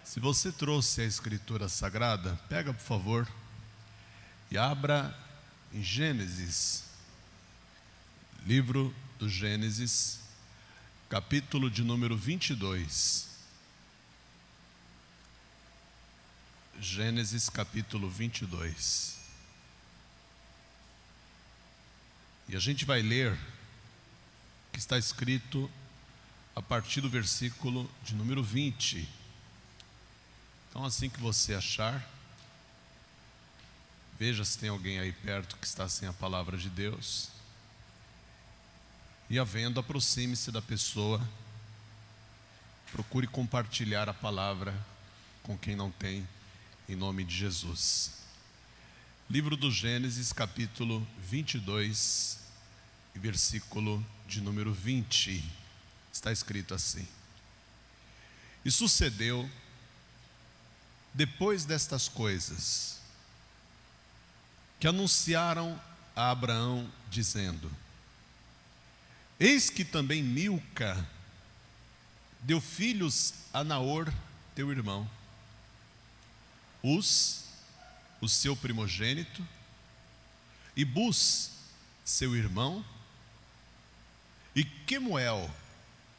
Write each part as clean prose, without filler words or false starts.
Se você trouxe a Escritura Sagrada, pega por favor e abra em Gênesis, livro do Gênesis, capítulo de número 22. Gênesis capítulo 22. E a gente vai ler o que está escrito a partir do versículo de número 20. Então, assim que você achar, veja se tem alguém aí perto que está sem a palavra de Deus. E havendo, aproxime-se da pessoa, procure compartilhar a palavra com quem não tem, em nome de Jesus. Livro do Gênesis, capítulo 22, e versículo de número 20, está escrito assim: E sucedeu, depois destas coisas, que anunciaram a Abraão, dizendo: Eis que também Milca deu filhos a Naor, teu irmão, Uz, o seu primogênito, e Buz, seu irmão, e Quemuel,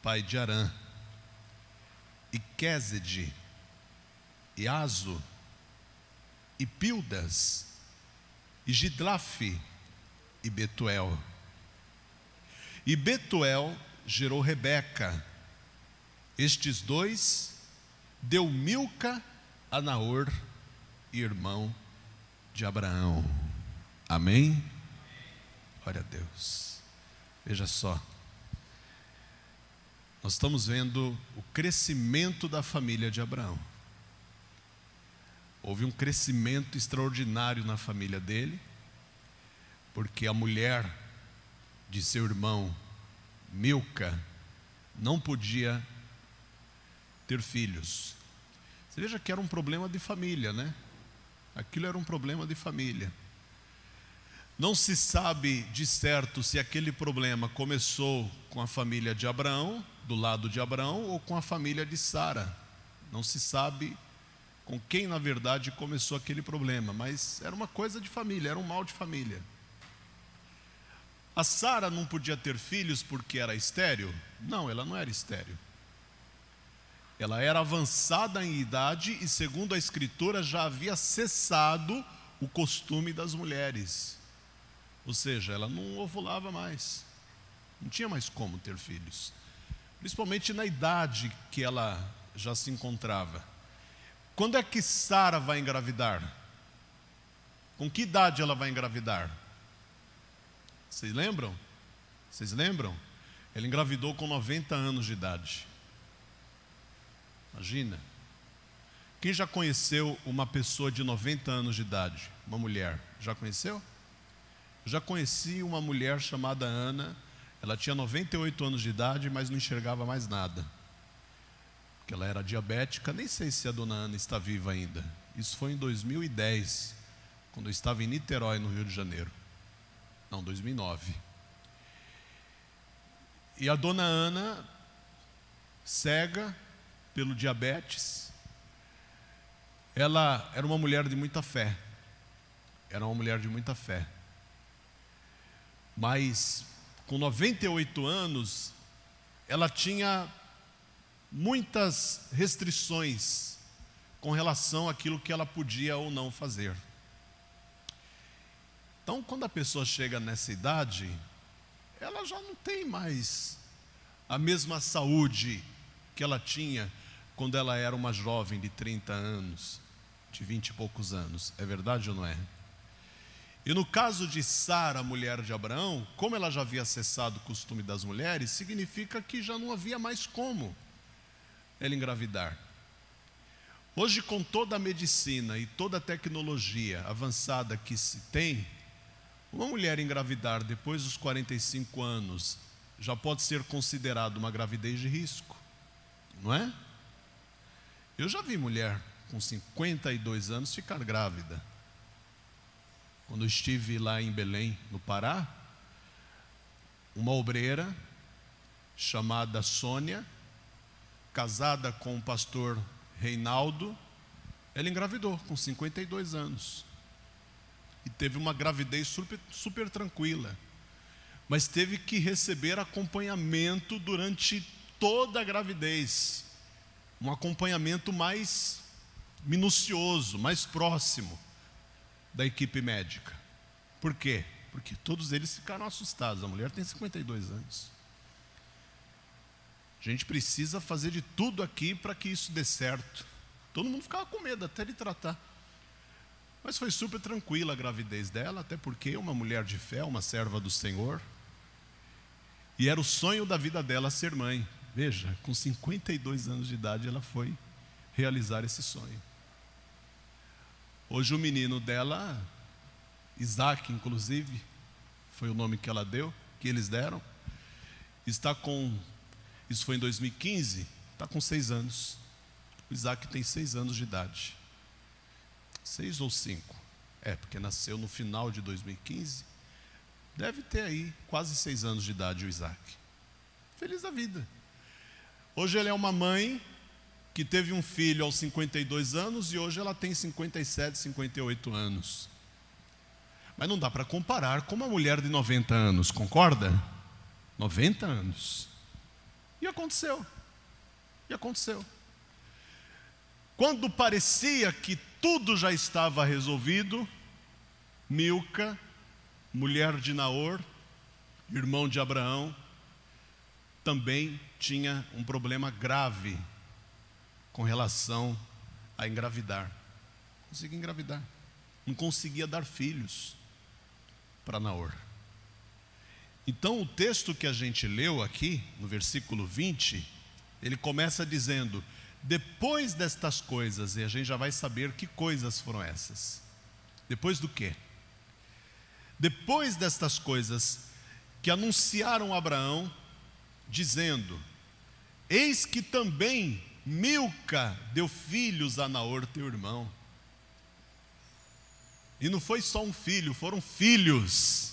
pai de Arã, e Quésede, e Azo, e Pildas, e Gidlafe, e Betuel. E Betuel gerou Rebeca. Estes dois deu Milca a Naor, irmão de Abraão. Amém? Glória a Deus. Veja só, nós estamos vendo o crescimento da família de Abraão. Houve um crescimento extraordinário na família dele, porque a mulher de seu irmão Milca não podia ter filhos. Você veja que era um problema de família, né? Aquilo era um problema de família. Não se sabe de certo se aquele problema começou com a família de Abraão, do lado de Abraão, ou com a família de Sara. Não se sabe com quem na verdade começou aquele problema, mas era uma coisa de família, era um mal de família. A Sara não podia ter filhos porque era estéril? Não, ela não era estéril. Ela era avançada em idade e, segundo a Escritura, já havia cessado o costume das mulheres. Ou seja, ela não ovulava mais, não tinha mais como ter filhos, principalmente na idade que ela já se encontrava. Quando é que Sara vai engravidar? Com que idade ela vai engravidar? Vocês lembram? Vocês lembram? Ela engravidou com 90 anos de idade. Imagina. Quem já conheceu uma pessoa de 90 anos de idade? Uma mulher. Já conheceu? Eu já conheci uma mulher chamada Ana. Ela tinha 98 anos de idade, mas não enxergava mais nada, porque ela era diabética. Nem sei se a dona Ana está viva ainda. Isso foi em 2010, quando eu estava em Niterói, no Rio de Janeiro. Não, 2009. E a dona Ana, cega pelo diabetes, ela era uma mulher de muita fé. Era uma mulher de muita fé. Mas com 98 anos, ela tinha muitas restrições com relação àquilo que ela podia ou não fazer. Então, quando a pessoa chega nessa idade, ela já não tem mais a mesma saúde que ela tinha quando ela era uma jovem de 30 anos, de 20 e poucos anos. É verdade ou não é? E no caso de Sara, mulher de Abraão, como ela já havia cessado o costume das mulheres, significa que já não havia mais como ela engravidar. Hoje, com toda a medicina e toda a tecnologia avançada que se tem, uma mulher engravidar depois dos 45 anos já pode ser considerada uma gravidez de risco, não é? Eu já vi mulher com 52 anos ficar grávida. Quando eu estive lá em Belém, no Pará, uma obreira chamada Sônia, casada com o pastor Reinaldo, ela engravidou com 52 anos. E teve uma gravidez super tranquila. Mas teve que receber acompanhamento durante toda a gravidez. Um acompanhamento mais minucioso, mais próximo da equipe médica. Por quê? Porque todos eles ficaram assustados. A mulher tem 52 anos. A gente precisa fazer de tudo aqui para que isso dê certo. Todo mundo ficava com medo até de tratar. Mas foi super tranquila a gravidez dela, até porque é uma mulher de fé, uma serva do Senhor. E era o sonho da vida dela ser mãe. Veja, com 52 anos de idade ela foi realizar esse sonho. Hoje o menino dela, Isaac inclusive, foi o nome que ela deu, que eles deram, está com, isso foi em 2015, está com 6 anos. O Isaac tem 6 anos de idade. 6 ou 5? Porque nasceu no final de 2015. Deve ter aí quase 6 anos de idade o Isaac. Feliz da vida. Hoje ele é uma mãe que teve um filho aos 52 anos e hoje ela tem 57, 58 anos. Mas não dá para comparar com uma mulher de 90 anos, concorda? 90 anos. E aconteceu. Quando parecia que tudo já estava resolvido, Milca, mulher de Naor, irmão de Abraão, também tinha um problema grave com relação a engravidar. Não conseguia engravidar. Não conseguia dar filhos para Naor. Então o texto que a gente leu aqui, no versículo 20, ele começa dizendo: depois destas coisas, e a gente já vai saber que coisas foram essas. Depois do quê? Depois destas coisas que anunciaram a Abraão, dizendo: eis que também Milca deu filhos a Naor teu irmão. E não foi só um filho, foram filhos.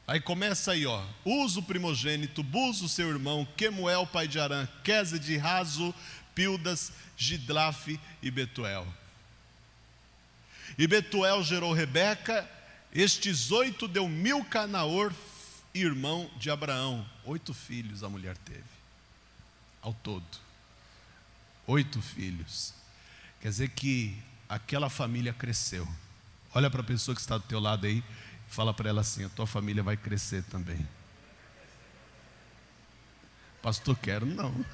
Aí começa aí, Uzo primogênito, Buzo seu irmão, Quemuel pai de Arã, Quezed, Razo, Pildas, Gidlaf e Betuel. E Betuel gerou Rebeca. Estes 8 deu Milca a Naor, irmão de Abraão. 8 filhos a mulher teve, ao todo. 8 filhos. Quer dizer que aquela família cresceu. Olha para a pessoa que está do teu lado aí, e fala para ela assim: a tua família vai crescer também. Pastor, quero não.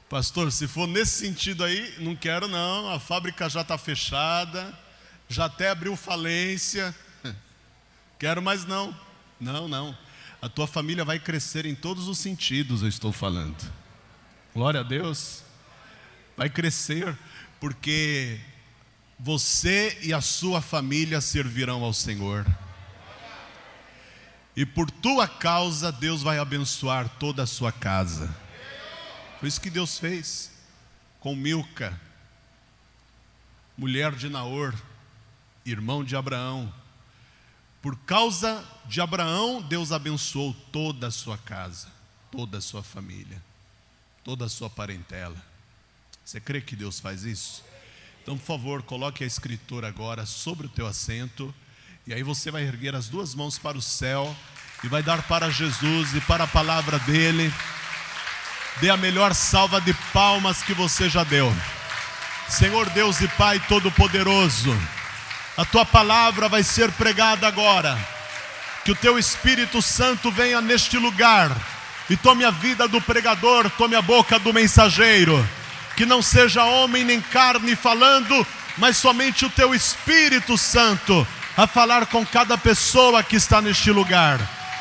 Pastor, se for nesse sentido aí, não quero não, a fábrica já está fechada, já até abriu falência, quero mais não. Não, a tua família vai crescer em todos os sentidos, eu estou falando. Glória a Deus. Vai crescer, porque você e a sua família servirão ao Senhor. E por tua causa Deus vai abençoar toda a sua casa. Foi isso que Deus fez com Milca, mulher de Naor, irmão de Abraão. Por causa de Abraão, Deus abençoou toda a sua casa, toda a sua família, toda a sua parentela. Você crê que Deus faz isso? Então, por favor, coloque a escritura agora sobre o teu assento. E aí você vai erguer as 2 mãos para o céu e vai dar para Jesus e para a palavra dele. Dê a melhor salva de palmas que você já deu. Senhor Deus e Pai Todo-Poderoso, a tua palavra vai ser pregada agora. Que o teu Espírito Santo venha neste lugar e tome a vida do pregador, tome a boca do mensageiro. Que não seja homem nem carne falando, mas somente o teu Espírito Santo a falar com cada pessoa que está neste lugar.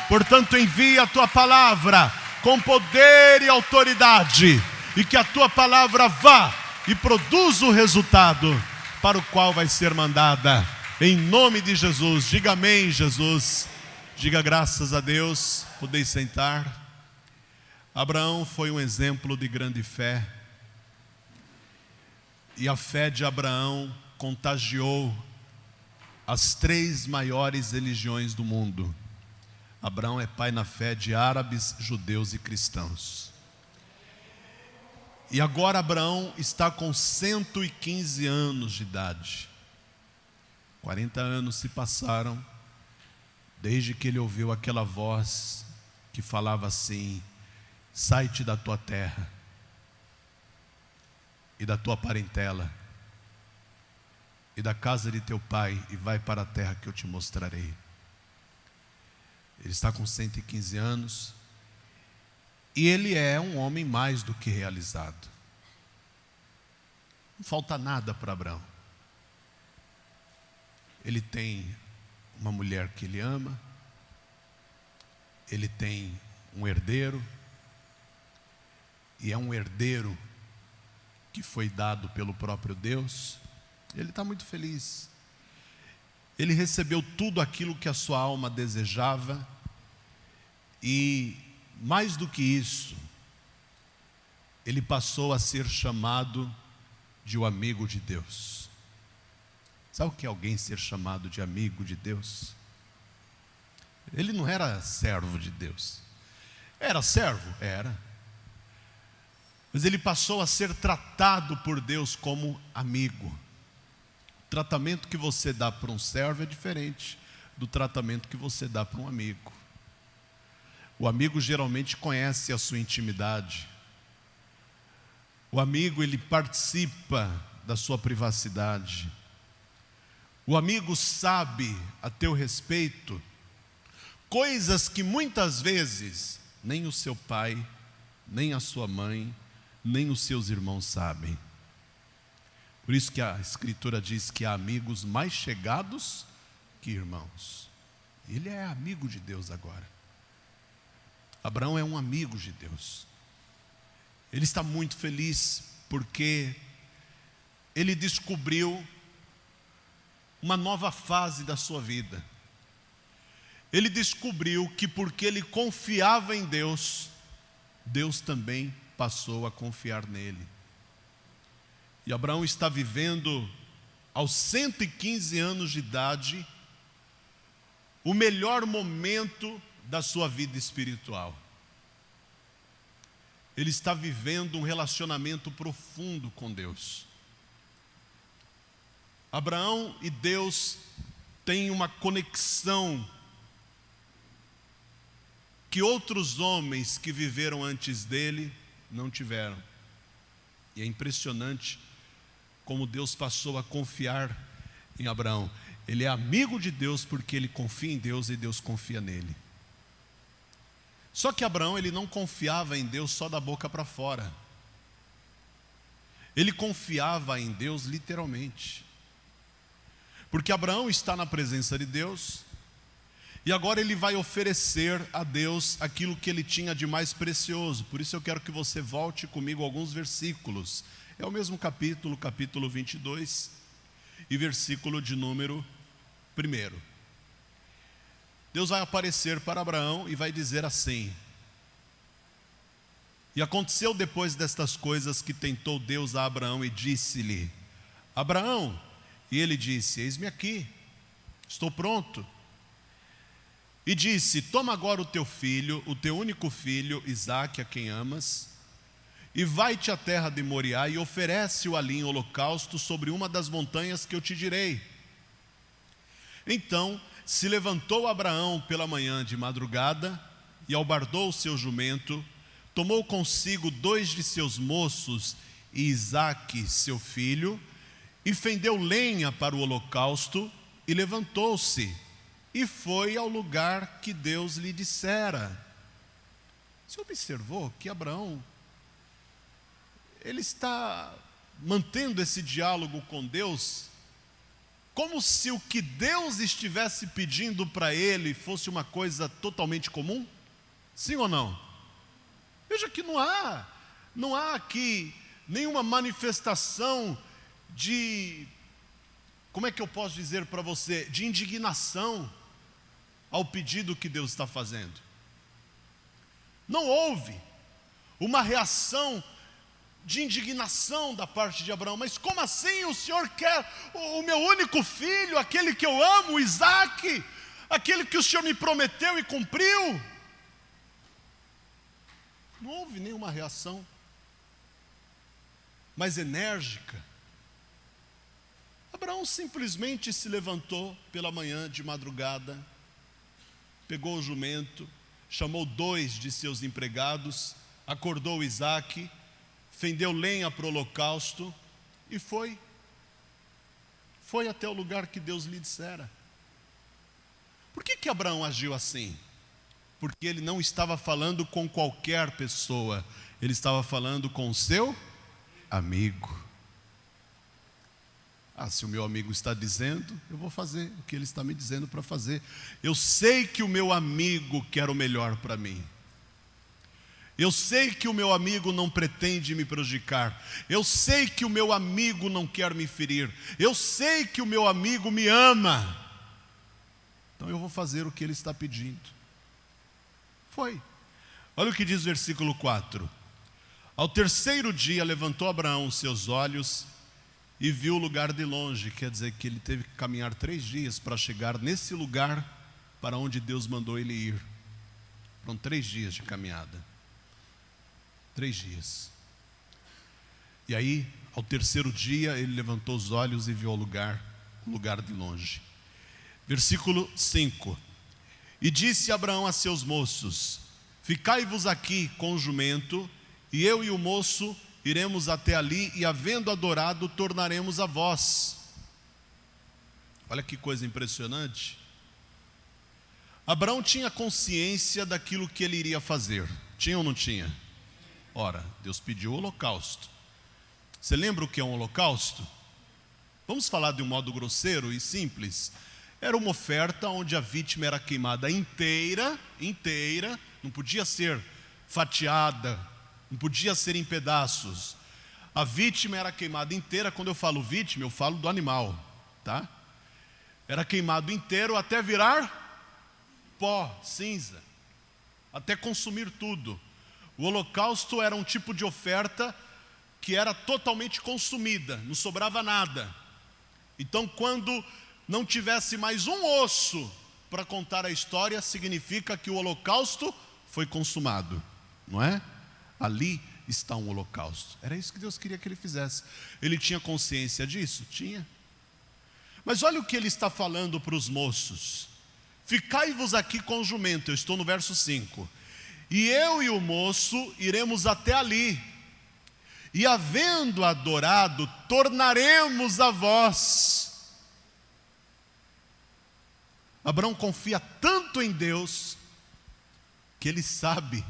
Portanto, envia a tua palavra com poder e autoridade, e que a tua palavra vá e produza o resultado para o qual vai ser mandada, em nome de Jesus. Diga amém, Jesus. Diga graças a Deus. Podeis sentar. Abraão foi um exemplo de grande fé, e a fé de Abraão contagiou as 3 maiores religiões do mundo. Abraão é pai na fé de árabes, judeus e cristãos. E agora Abraão está com 115 anos de idade. 40 anos se passaram desde que ele ouviu aquela voz que falava assim: sai-te da tua terra e da tua parentela e da casa de teu pai e vai para a terra que eu te mostrarei. Ele está com 115 anos e ele é um homem mais do que realizado. Não falta nada para Abraão. Ele tem uma mulher que ele ama, ele tem um herdeiro, e é um herdeiro que foi dado pelo próprio Deus. Ele está muito feliz. Ele recebeu tudo aquilo que a sua alma desejava, e mais do que isso, ele passou a ser chamado de o amigo de Deus. Sabe o que é alguém ser chamado de amigo de Deus? Ele não era servo de Deus. Era servo? Era. Mas ele passou a ser tratado por Deus como amigo. O tratamento que você dá para um servo é diferente do tratamento que você dá para um amigo. O amigo geralmente conhece a sua intimidade. O amigo, ele participa da sua privacidade. O amigo sabe a teu respeito coisas que muitas vezes nem o seu pai, nem a sua mãe, nem os seus irmãos sabem. Por isso que a Escritura diz que há amigos mais chegados que irmãos. Ele é amigo de Deus agora. Abraão é um amigo de Deus. Ele está muito feliz porque ele descobriu uma nova fase da sua vida. Ele descobriu que porque ele confiava em Deus, Deus também passou a confiar nele. E Abraão está vivendo, aos 115 anos de idade, o melhor momento da sua vida espiritual. Ele está vivendo um relacionamento profundo com Deus. Abraão e Deus têm uma conexão que outros homens que viveram antes dele não tiveram. E é impressionante como Deus passou a confiar em Abraão. Ele é amigo de Deus porque ele confia em Deus e Deus confia nele. Só que Abraão, ele não confiava em Deus só da boca para fora. Ele confiava em Deus literalmente. Porque Abraão está na presença de Deus, e agora ele vai oferecer a Deus aquilo que ele tinha de mais precioso. Por isso eu quero que você volte comigo a alguns versículos. É o mesmo capítulo, capítulo 22, e versículo de número 1. Deus vai aparecer para Abraão e vai dizer assim: e aconteceu depois destas coisas que tentou Deus a Abraão e disse-lhe: Abraão, e ele disse: eis-me aqui, estou pronto. E disse: toma agora o teu filho, o teu único filho, Isaque, a quem amas, e vai-te à terra de Moriá e oferece-o ali em holocausto sobre uma das montanhas que eu te direi. Então se levantou Abraão pela manhã de madrugada e albardou o seu jumento, tomou consigo 2 de seus moços e Isaque, seu filho, e fendeu lenha para o holocausto, e levantou-se, e foi ao lugar que Deus lhe dissera. Você observou que Abraão, ele está mantendo esse diálogo com Deus, como se o que Deus estivesse pedindo para ele fosse uma coisa totalmente comum? Sim ou não? Veja que não há aqui nenhuma manifestação de, como é que eu posso dizer para você, de indignação ao pedido que Deus está fazendo. Não houve uma reação de indignação da parte de Abraão. Mas como assim o Senhor quer o meu único filho, aquele que eu amo, Isaque, aquele que o Senhor me prometeu e cumpriu? Não houve nenhuma reação. mais enérgica. Abraão simplesmente se levantou pela manhã de madrugada, pegou o jumento, chamou 2 de seus empregados, acordou Isaque, fendeu lenha para o holocausto e foi até o lugar que Deus lhe dissera. Por que Abraão agiu assim? Porque ele não estava falando com qualquer pessoa, ele estava falando com o seu amigo. Se o meu amigo está dizendo, eu vou fazer o que ele está me dizendo para fazer. Eu sei que o meu amigo quer o melhor para mim. Eu sei que o meu amigo não pretende me prejudicar. Eu sei que o meu amigo não quer me ferir. Eu sei que o meu amigo me ama. Então eu vou fazer o que ele está pedindo. Foi. Olha o que diz o versículo 4. Ao terceiro dia levantou Abraão os seus olhos e viu o lugar de longe. Quer dizer que ele teve que caminhar 3 dias para chegar nesse lugar para onde Deus mandou ele ir. Foram 3 dias de caminhada. 3 dias. E aí, ao terceiro dia, ele levantou os olhos e viu o lugar de longe. Versículo 5. E disse Abraão a seus moços: ficai-vos aqui com o jumento, e eu e o moço iremos até ali, e havendo adorado, tornaremos a vós. Olha que coisa impressionante. Abraão tinha consciência daquilo que ele iria fazer. Tinha ou não tinha? Ora, Deus pediu o holocausto. Você lembra o que é um holocausto? Vamos falar de um modo grosseiro e simples. Era uma oferta onde a vítima era queimada inteira, não podia ser fatiada, não podia ser em pedaços. A vítima era queimada inteira. Quando eu falo vítima, eu falo do animal, tá? Era queimado inteiro até virar pó, cinza, até consumir tudo. O holocausto era um tipo de oferta que era totalmente consumida, não sobrava nada. Então, quando não tivesse mais um osso para contar a história, significa que o holocausto foi consumado, não é? Ali está um holocausto. Era isso que Deus queria que ele fizesse. Ele tinha consciência disso? Tinha. Mas olha o que ele está falando para os moços: ficai-vos aqui com o jumento. Eu estou no verso 5. E eu e o moço iremos até ali, e havendo adorado, tornaremos a vós. Abraão confia tanto em Deus, que ele sabe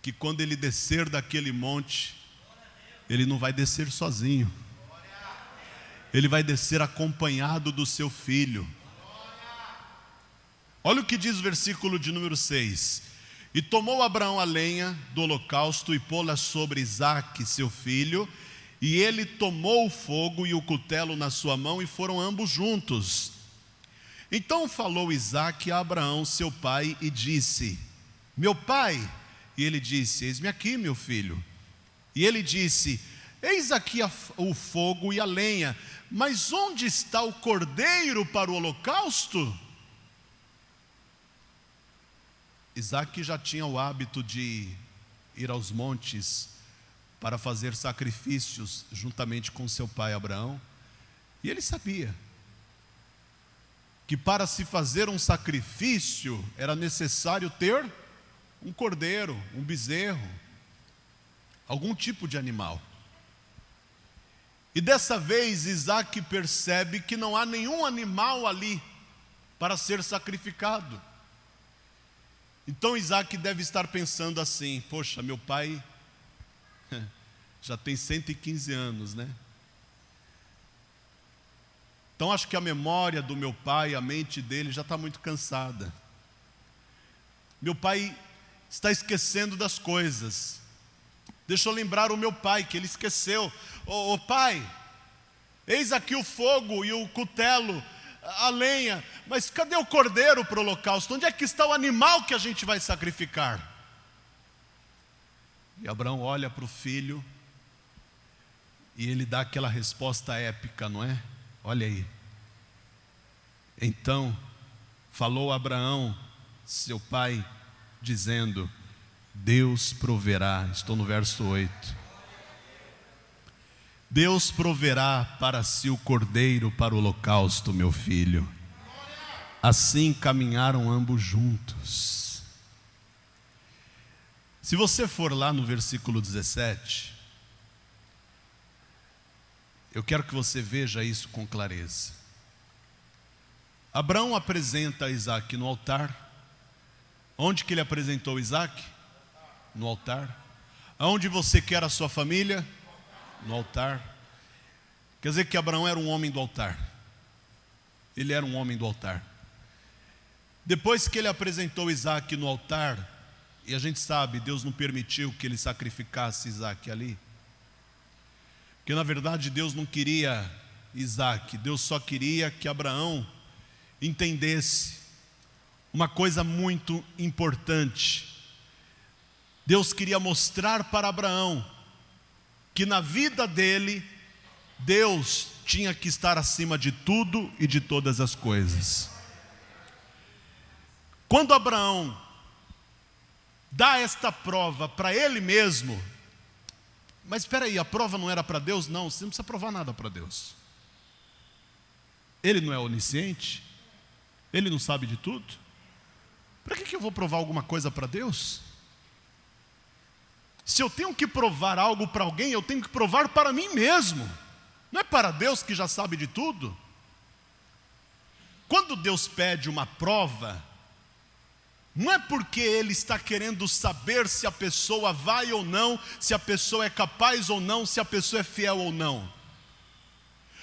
que quando ele descer daquele monte, ele não vai descer sozinho, ele vai descer acompanhado do seu filho. Olha o que diz o versículo de número 6. E tomou Abraão a lenha do holocausto e pô-la sobre Isaque, seu filho, e ele tomou o fogo e o cutelo na sua mão, e foram ambos juntos. Então falou Isaque a Abraão, seu pai, e disse: meu pai. E ele disse: eis-me aqui, meu filho. E ele disse: eis aqui o fogo e a lenha, mas onde está o cordeiro para o holocausto? Isaque já tinha o hábito de ir aos montes para fazer sacrifícios juntamente com seu pai Abraão. E ele sabia que para se fazer um sacrifício era necessário ter um cordeiro, um bezerro, algum tipo de animal. E dessa vez Isaque percebe que não há nenhum animal ali para ser sacrificado. Então Isaque deve estar pensando assim: poxa, meu pai já tem 115 anos, né? Então acho que a memória do meu pai, a mente dele já está muito cansada. Meu pai está esquecendo das coisas. Deixa eu lembrar o meu pai, que ele esqueceu. Ô pai, eis aqui o fogo e o cutelo, a lenha, mas cadê o cordeiro para o holocausto? Onde é que está o animal que a gente vai sacrificar? E Abraão olha para o filho e ele dá aquela resposta épica, não é? Olha aí. Então falou Abraão, seu pai, dizendo: Deus proverá. Estou no verso 8. Deus proverá para si o cordeiro para o holocausto, meu filho. Assim caminharam ambos juntos. Se você for lá no versículo 17, eu quero que você veja isso com clareza. Abraão apresenta Isaque no altar. Onde que ele apresentou Isaque? No altar. Aonde você quer a sua família? No altar. Quer dizer que Abraão era um homem do altar. Ele era um homem do altar. Depois que ele apresentou Isaque no altar, e a gente sabe, Deus não permitiu que ele sacrificasse Isaque ali, porque na verdade Deus não queria Isaque, Deus só queria que Abraão entendesse uma coisa muito importante. Deus queria mostrar para Abraão que na vida dele, Deus tinha que estar acima de tudo e de todas as coisas. Quando Abraão dá esta prova para ele mesmo, mas espera aí, a prova não era para Deus? Não, você não precisa provar nada para Deus. Ele não é onisciente? Ele não sabe de tudo? Para que eu vou provar alguma coisa para Deus? Se eu tenho que provar algo para alguém, eu tenho que provar para mim mesmo. Não é para Deus que já sabe de tudo? Quando Deus pede uma prova, não é porque Ele está querendo saber se a pessoa vai ou não, se a pessoa é capaz ou não, se a pessoa é fiel ou não.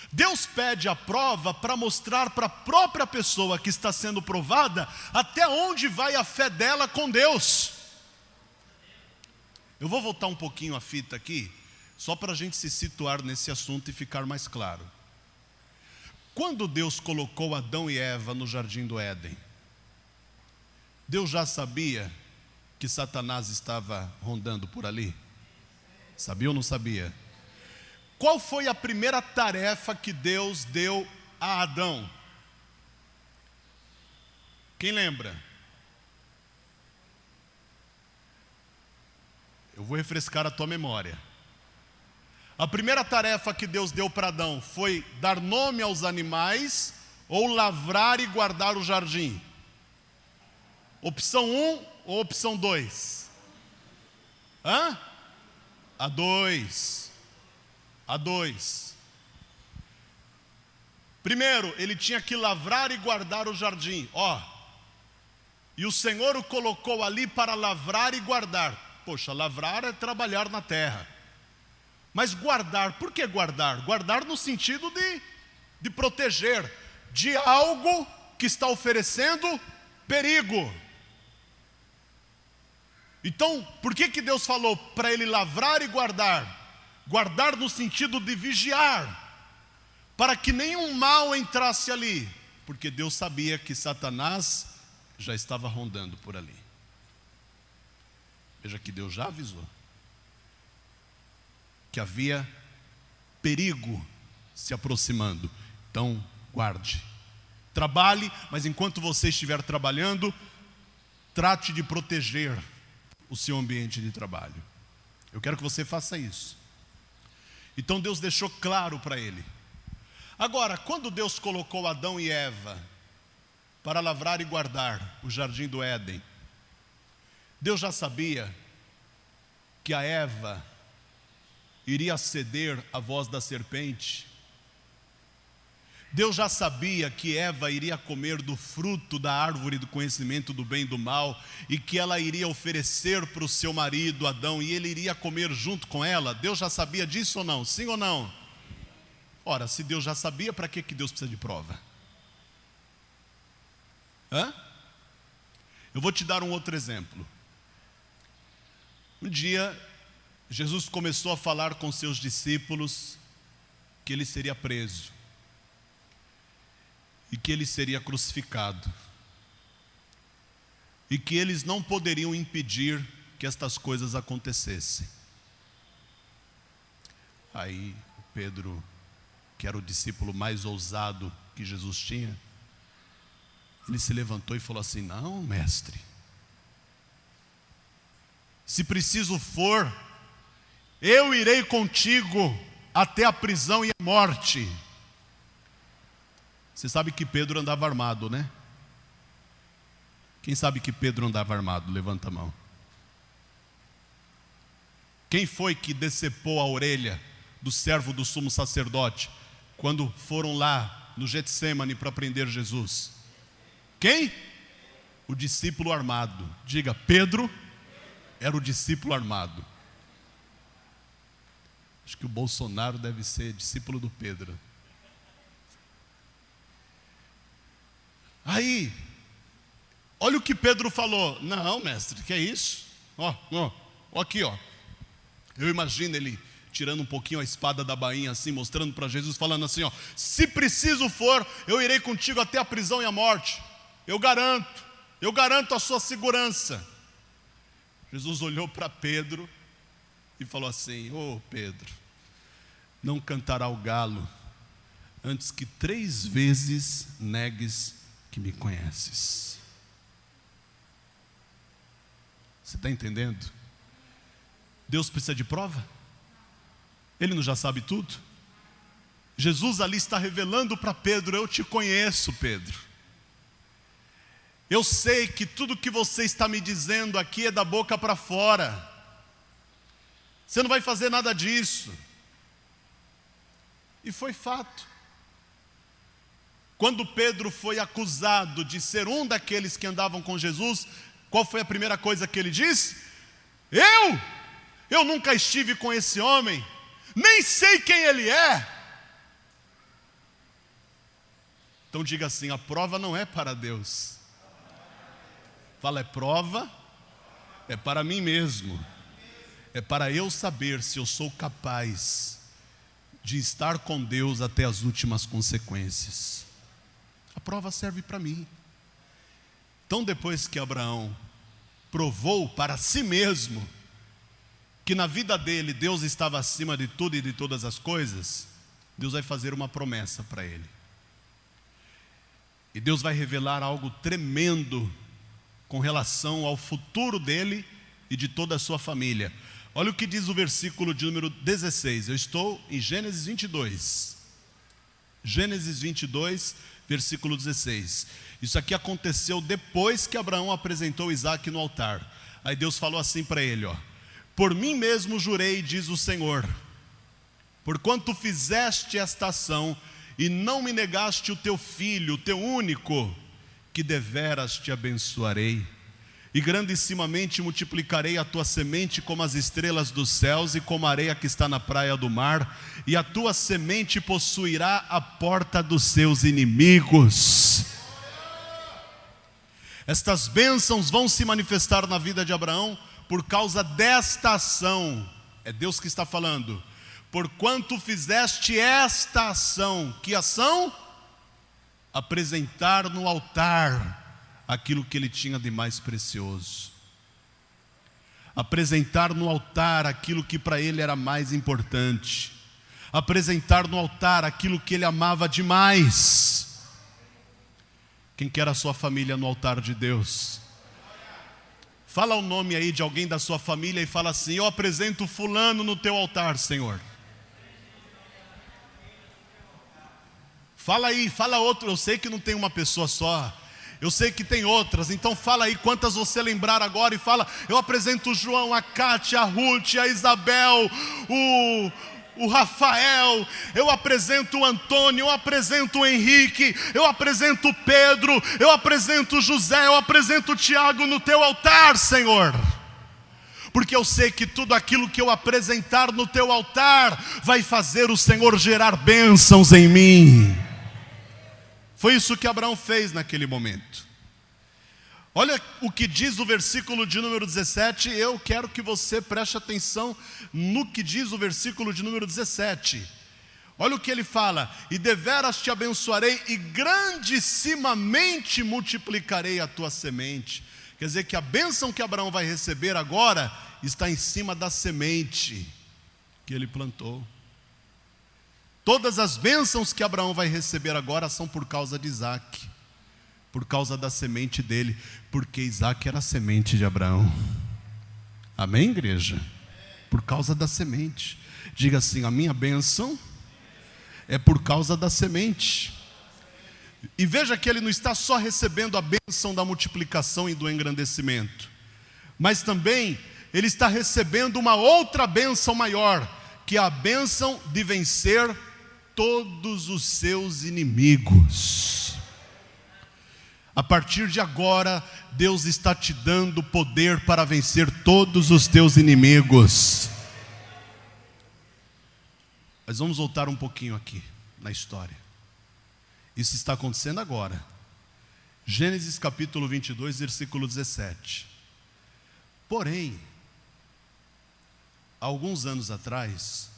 Deus pede a prova para mostrar para a própria pessoa que está sendo provada até onde vai a fé dela com Deus. Eu vou voltar um pouquinho a fita aqui, só para a gente se situar nesse assunto e ficar mais claro. Quando Deus colocou Adão e Eva no jardim do Éden, Deus já sabia que Satanás estava rondando por ali? Sabia ou não sabia? Qual foi a primeira tarefa que Deus deu a Adão? Quem lembra? Eu vou refrescar a tua memória. A primeira tarefa que Deus deu para Adão foi dar nome aos animais ou lavrar e guardar o jardim? Opção 1 ou opção 2? A 2. A 2. Primeiro, ele tinha que lavrar e guardar o jardim. E o Senhor o colocou ali para lavrar e guardar. Poxa, lavrar é trabalhar na terra. Mas guardar, por que guardar? Guardar no sentido de proteger de algo que está oferecendo perigo. Então, por que Deus falou para ele lavrar e guardar? Guardar no sentido de vigiar, para que nenhum mal entrasse ali, porque Deus sabia que Satanás já estava rondando por ali. Veja que Deus já avisou que havia perigo se aproximando. Então, guarde, trabalhe, mas enquanto você estiver trabalhando, trate de proteger o seu ambiente de trabalho. Eu quero que você faça isso. Então Deus deixou claro para ele. Agora, quando Deus colocou Adão e Eva para lavrar e guardar o jardim do Éden, Deus já sabia que a Eva iria ceder à voz da serpente. Deus já sabia que Eva iria comer do fruto da árvore do conhecimento do bem e do mal, e que ela iria oferecer para o seu marido Adão, e ele iria comer junto com ela. Deus já sabia disso ou não? Sim ou não? Ora, se Deus já sabia, para que Deus precisa de prova? Eu vou te dar um outro exemplo. Um dia, Jesus começou a falar com seus discípulos que ele seria preso e que ele seria crucificado, e que eles não poderiam impedir que estas coisas acontecessem. Aí Pedro, que era o discípulo mais ousado que Jesus tinha, ele se levantou e falou assim: não, mestre, se preciso for, eu irei contigo até a prisão e a morte. Você sabe que Pedro andava armado, né? Quem sabe que Pedro andava armado? Levanta a mão. Quem foi que decepou a orelha do servo do sumo sacerdote quando foram lá no Getsêmani para prender Jesus? Quem? O discípulo armado. Diga, Pedro era o discípulo armado. Acho que o Bolsonaro deve ser discípulo do Pedro. Aí, olha o que Pedro falou. Não, mestre, que é isso? Ó, aqui, ó. Eu imagino ele tirando um pouquinho a espada da bainha assim, mostrando para Jesus, falando assim, ó: se preciso for, eu irei contigo até a prisão e a morte. Eu garanto a sua segurança. Jesus olhou para Pedro e falou assim: ô Pedro, não cantará o galo antes que 3 vezes negues que me conheces. Você está entendendo? Deus precisa de prova? Ele não já sabe tudo? Jesus ali está revelando para Pedro: eu te conheço, Pedro. Eu sei que tudo que você está me dizendo aqui é da boca para fora. Você não vai fazer nada disso. E foi fato. Quando Pedro foi acusado de ser um daqueles que andavam com Jesus, qual foi a primeira coisa que ele disse? Eu nunca estive com esse homem, nem sei quem ele é. Então diga assim: a prova não é para Deus. Fala, é prova, é para mim mesmo. É para eu saber se eu sou capaz de estar com Deus até as últimas consequências. A prova serve para mim. Então depois que Abraão provou para si mesmo que na vida dele Deus estava acima de tudo e de todas as coisas, Deus vai fazer uma promessa para ele. E Deus vai revelar algo tremendo com relação ao futuro dele e de toda a sua família. Olha o que diz o versículo de número 16. Eu estou em Gênesis 22. Gênesis 22, versículo 16. Isso aqui aconteceu depois que Abraão apresentou Isaque no altar. Aí Deus falou assim para ele, ó: por mim mesmo jurei, diz o Senhor, porquanto fizeste esta ação e não me negaste o teu filho, o teu único, que deveras te abençoarei, e grandissimamente multiplicarei a tua semente como as estrelas dos céus e como a areia que está na praia do mar, e a tua semente possuirá a porta dos seus inimigos. Estas bênçãos vão se manifestar na vida de Abraão por causa desta ação. É Deus que está falando. Porquanto fizeste esta ação. Que ação? Apresentar no altar aquilo que ele tinha de mais precioso. Apresentar no altar aquilo que para ele era mais importante. Apresentar no altar aquilo que ele amava demais. Quem quer a sua família no altar de Deus? Fala o nome aí de alguém da sua família e fala assim: eu apresento fulano no teu altar, Senhor. Fala aí, fala outro. Eu sei que não tem uma pessoa só, eu sei que tem outras. Então fala aí quantas você lembrar agora e fala: eu apresento o João, a Cátia, a Ruth, a Isabel, o Rafael, eu apresento o Antônio, eu apresento o Henrique, eu apresento o Pedro, eu apresento o José, eu apresento o Tiago no teu altar, Senhor. Porque eu sei que tudo aquilo que eu apresentar no teu altar vai fazer o Senhor gerar bênçãos em mim. Foi isso que Abraão fez naquele momento. Olha o que diz o versículo de número 17, eu quero que você preste atenção no que diz o versículo de número 17. Olha o que ele fala: e deveras te abençoarei e grandissimamente multiplicarei a tua semente. Quer dizer que a bênção que Abraão vai receber agora está em cima da semente que ele plantou. Todas as bênçãos que Abraão vai receber agora são por causa de Isaque. Por causa da semente dele, porque Isaque era a semente de Abraão. Amém, igreja? Por causa da semente. Diga assim: a minha bênção é por causa da semente. E veja que ele não está só recebendo a bênção da multiplicação e do engrandecimento, mas também ele está recebendo uma outra bênção maior, que é a bênção de vencer todos os seus inimigos. A partir de agora, Deus está te dando poder para vencer todos os teus inimigos. Mas vamos voltar um pouquinho aqui na história. Isso está acontecendo agora. Gênesis capítulo 22, versículo 17. Porém, alguns anos atrás,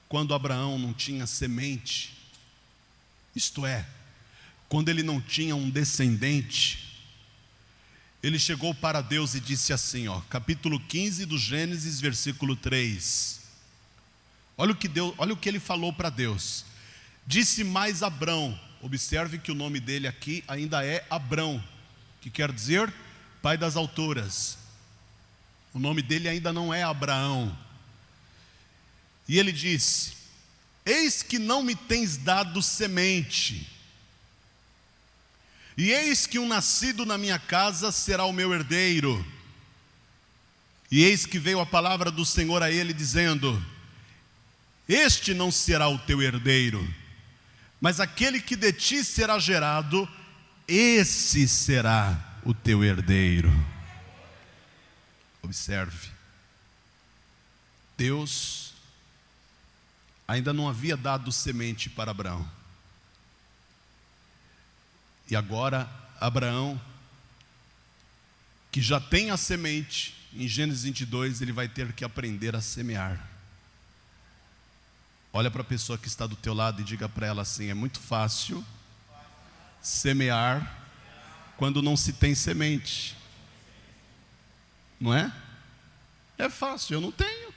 quando Abraão não tinha semente, isto é, quando ele não tinha um descendente, ele chegou para Deus e disse assim, capítulo 15 do Gênesis, versículo 3. Olha o que ele falou para Deus. Disse mais Abrão, observe que o nome dele aqui ainda é Abrão, que quer dizer pai das alturas. O nome dele ainda não é Abraão. E ele disse: eis que não me tens dado semente, e eis que um nascido na minha casa será o meu herdeiro. E eis que veio a palavra do Senhor a ele, dizendo: este não será o teu herdeiro, mas aquele que de ti será gerado, esse será o teu herdeiro. Observe, Deus ainda não havia dado semente para Abraão. E agora Abraão, que já tem a semente, em Gênesis 22, ele vai ter que aprender a semear. Olha para a pessoa que está do teu lado e diga para ela assim: é muito fácil semear quando não se tem semente. Não é? É fácil, eu não tenho.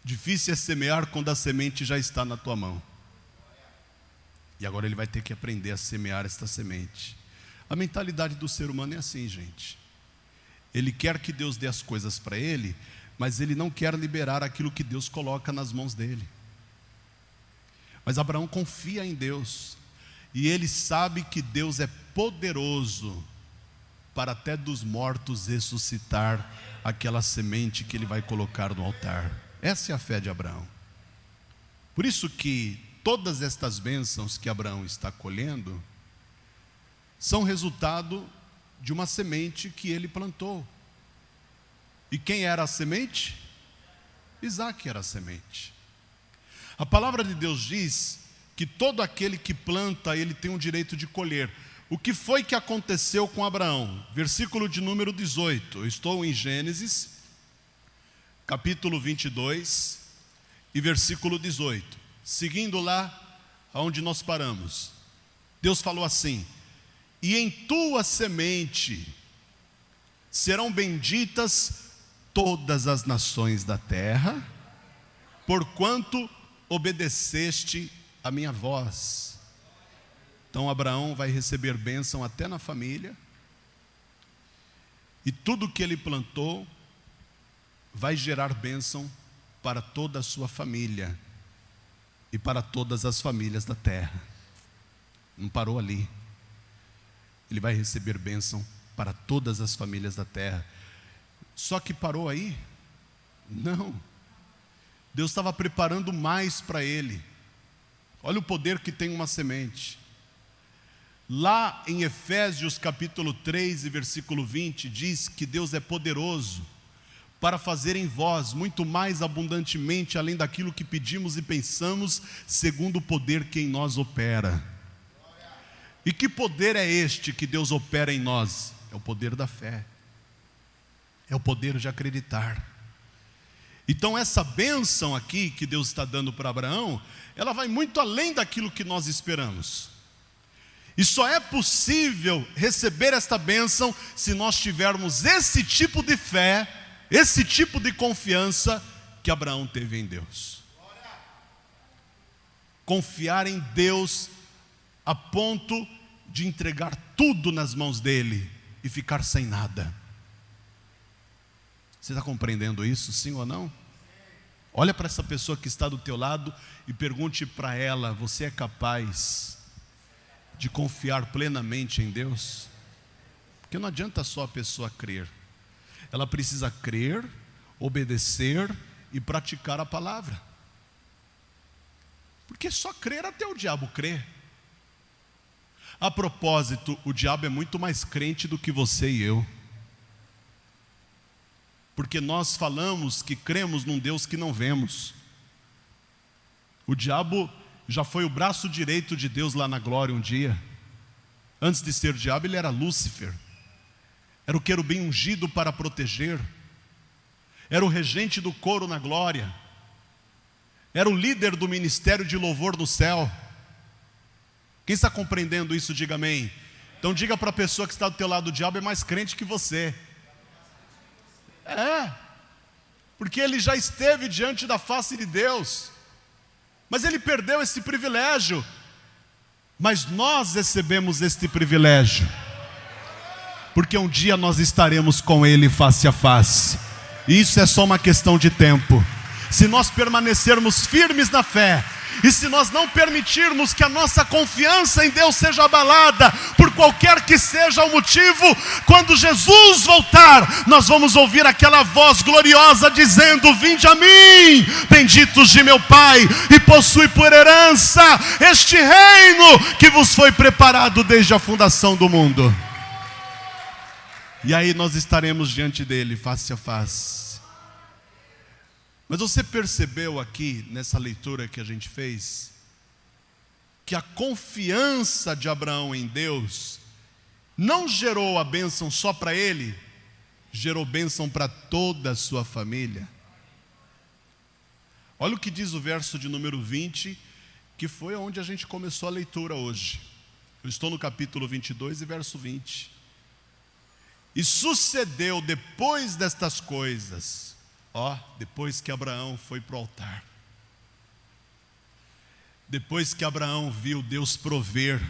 Difícil é semear quando a semente já está na tua mão. E agora ele vai ter que aprender a semear esta semente. A mentalidade do ser humano é assim, gente. Ele quer que Deus dê as coisas para ele, mas ele não quer liberar aquilo que Deus coloca nas mãos dele. Mas Abraão confia em Deus, e ele sabe que Deus é poderoso para até dos mortos ressuscitar aquela semente que ele vai colocar no altar. Essa é a fé de Abraão. Por isso que todas estas bênçãos que Abraão está colhendo são resultado de uma semente que ele plantou. E quem era a semente? Isaque era a semente. A palavra de Deus diz que todo aquele que planta, ele tem o direito de colher. O que foi que aconteceu com Abraão? Versículo de número 18. Eu estou em Gênesis, capítulo 22 e versículo 18. Seguindo lá aonde nós paramos, Deus falou assim: e em tua semente serão benditas todas as nações da terra, porquanto obedeceste a minha voz. Então Abraão vai receber bênção até na família, e tudo que ele plantou vai gerar bênção para toda a sua família e para todas as famílias da terra. Não parou ali. Ele vai receber bênção para todas as famílias da terra. Só que parou aí? Não. Deus estava preparando mais para ele. Olha o poder que tem uma semente. Lá em Efésios capítulo 3 e versículo 20, diz que Deus é poderoso para fazer em vós muito mais abundantemente, além daquilo que pedimos e pensamos, segundo o poder que em nós opera. E que poder é este que Deus opera em nós? É o poder da fé, é o poder de acreditar. Então essa bênção aqui que Deus está dando para Abraão, ela vai muito além daquilo que nós esperamos. E só é possível receber esta bênção se nós tivermos esse tipo de fé, esse tipo de confiança que Abraão teve em Deus. Confiar em Deus a ponto de entregar tudo nas mãos dele e ficar sem nada. Você está compreendendo isso, sim ou não? Olha para essa pessoa que está do teu lado e pergunte para ela: você é capaz de confiar plenamente em Deus? Porque não adianta só a pessoa crer. Ela precisa crer, obedecer e praticar a palavra. Porque só crer até o diabo crer. A propósito, o diabo é muito mais crente do que você e eu. Porque nós falamos que cremos num Deus que não vemos. O diabo já foi o braço direito de Deus lá na glória um dia. Antes de ser diabo, ele era Lúcifer. Era o querubim ungido para proteger. Era o regente do coro na glória. Era o líder do ministério de louvor no céu. Quem está compreendendo isso, diga amém. Então diga para a pessoa que está do teu lado: o diabo é mais crente que você. Porque ele já esteve diante da face de Deus, mas ele perdeu esse privilégio. Mas nós recebemos este privilégio, porque um dia nós estaremos com ele face a face. E isso é só uma questão de tempo. Se nós permanecermos firmes na fé, e se nós não permitirmos que a nossa confiança em Deus seja abalada, por qualquer que seja o motivo, quando Jesus voltar, nós vamos ouvir aquela voz gloriosa dizendo: vinde a mim, benditos de meu Pai, e possui por herança este reino que vos foi preparado desde a fundação do mundo. E aí nós estaremos diante dele, face a face. Mas você percebeu aqui, nessa leitura que a gente fez, que a confiança de Abraão em Deus não gerou a bênção só para ele, gerou bênção para toda a sua família. Olha o que diz o verso de número 20, que foi onde a gente começou a leitura hoje. Eu estou no capítulo 22 e verso 20. E sucedeu depois destas coisas, depois que Abraão foi para o altar, depois que Abraão viu Deus prover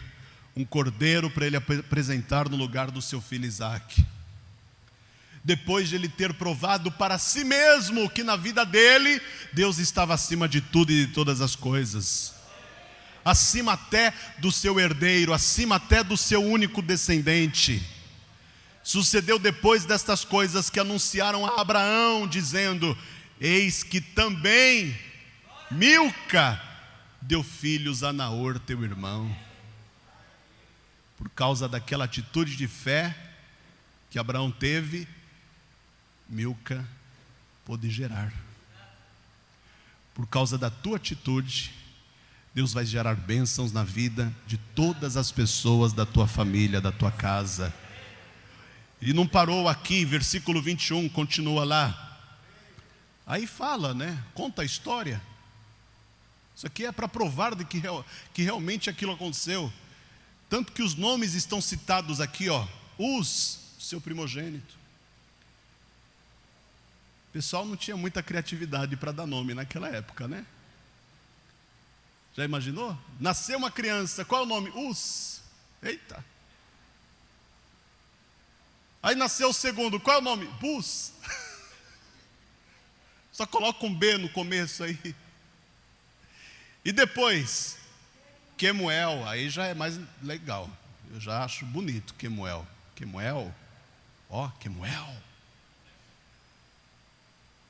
um cordeiro para ele apresentar no lugar do seu filho Isaque, depois de ele ter provado para si mesmo que na vida dele Deus estava acima de tudo e de todas as coisas, acima até do seu herdeiro, acima até do seu único descendente. Sucedeu depois destas coisas que anunciaram a Abraão, dizendo: eis que também Milca deu filhos a Naor, teu irmão. Por causa daquela atitude de fé que Abraão teve, Milca pôde gerar. Por causa da tua atitude, Deus vai gerar bênçãos na vida de todas as pessoas da tua família, da tua casa. E não parou aqui, versículo 21, continua lá. Aí fala, conta a história. Isso aqui é para provar de que realmente aquilo aconteceu. Tanto que os nomes estão citados aqui, Uz, seu primogênito. O pessoal não tinha muita criatividade para dar nome naquela época, Já imaginou? Nasceu uma criança, qual é o nome? Uz. Eita. Aí nasceu o segundo, qual é o nome? Bus. Só coloca um B no começo aí. E depois, Quemuel, aí já é mais legal. Eu já acho bonito, Quemuel. Quemuel.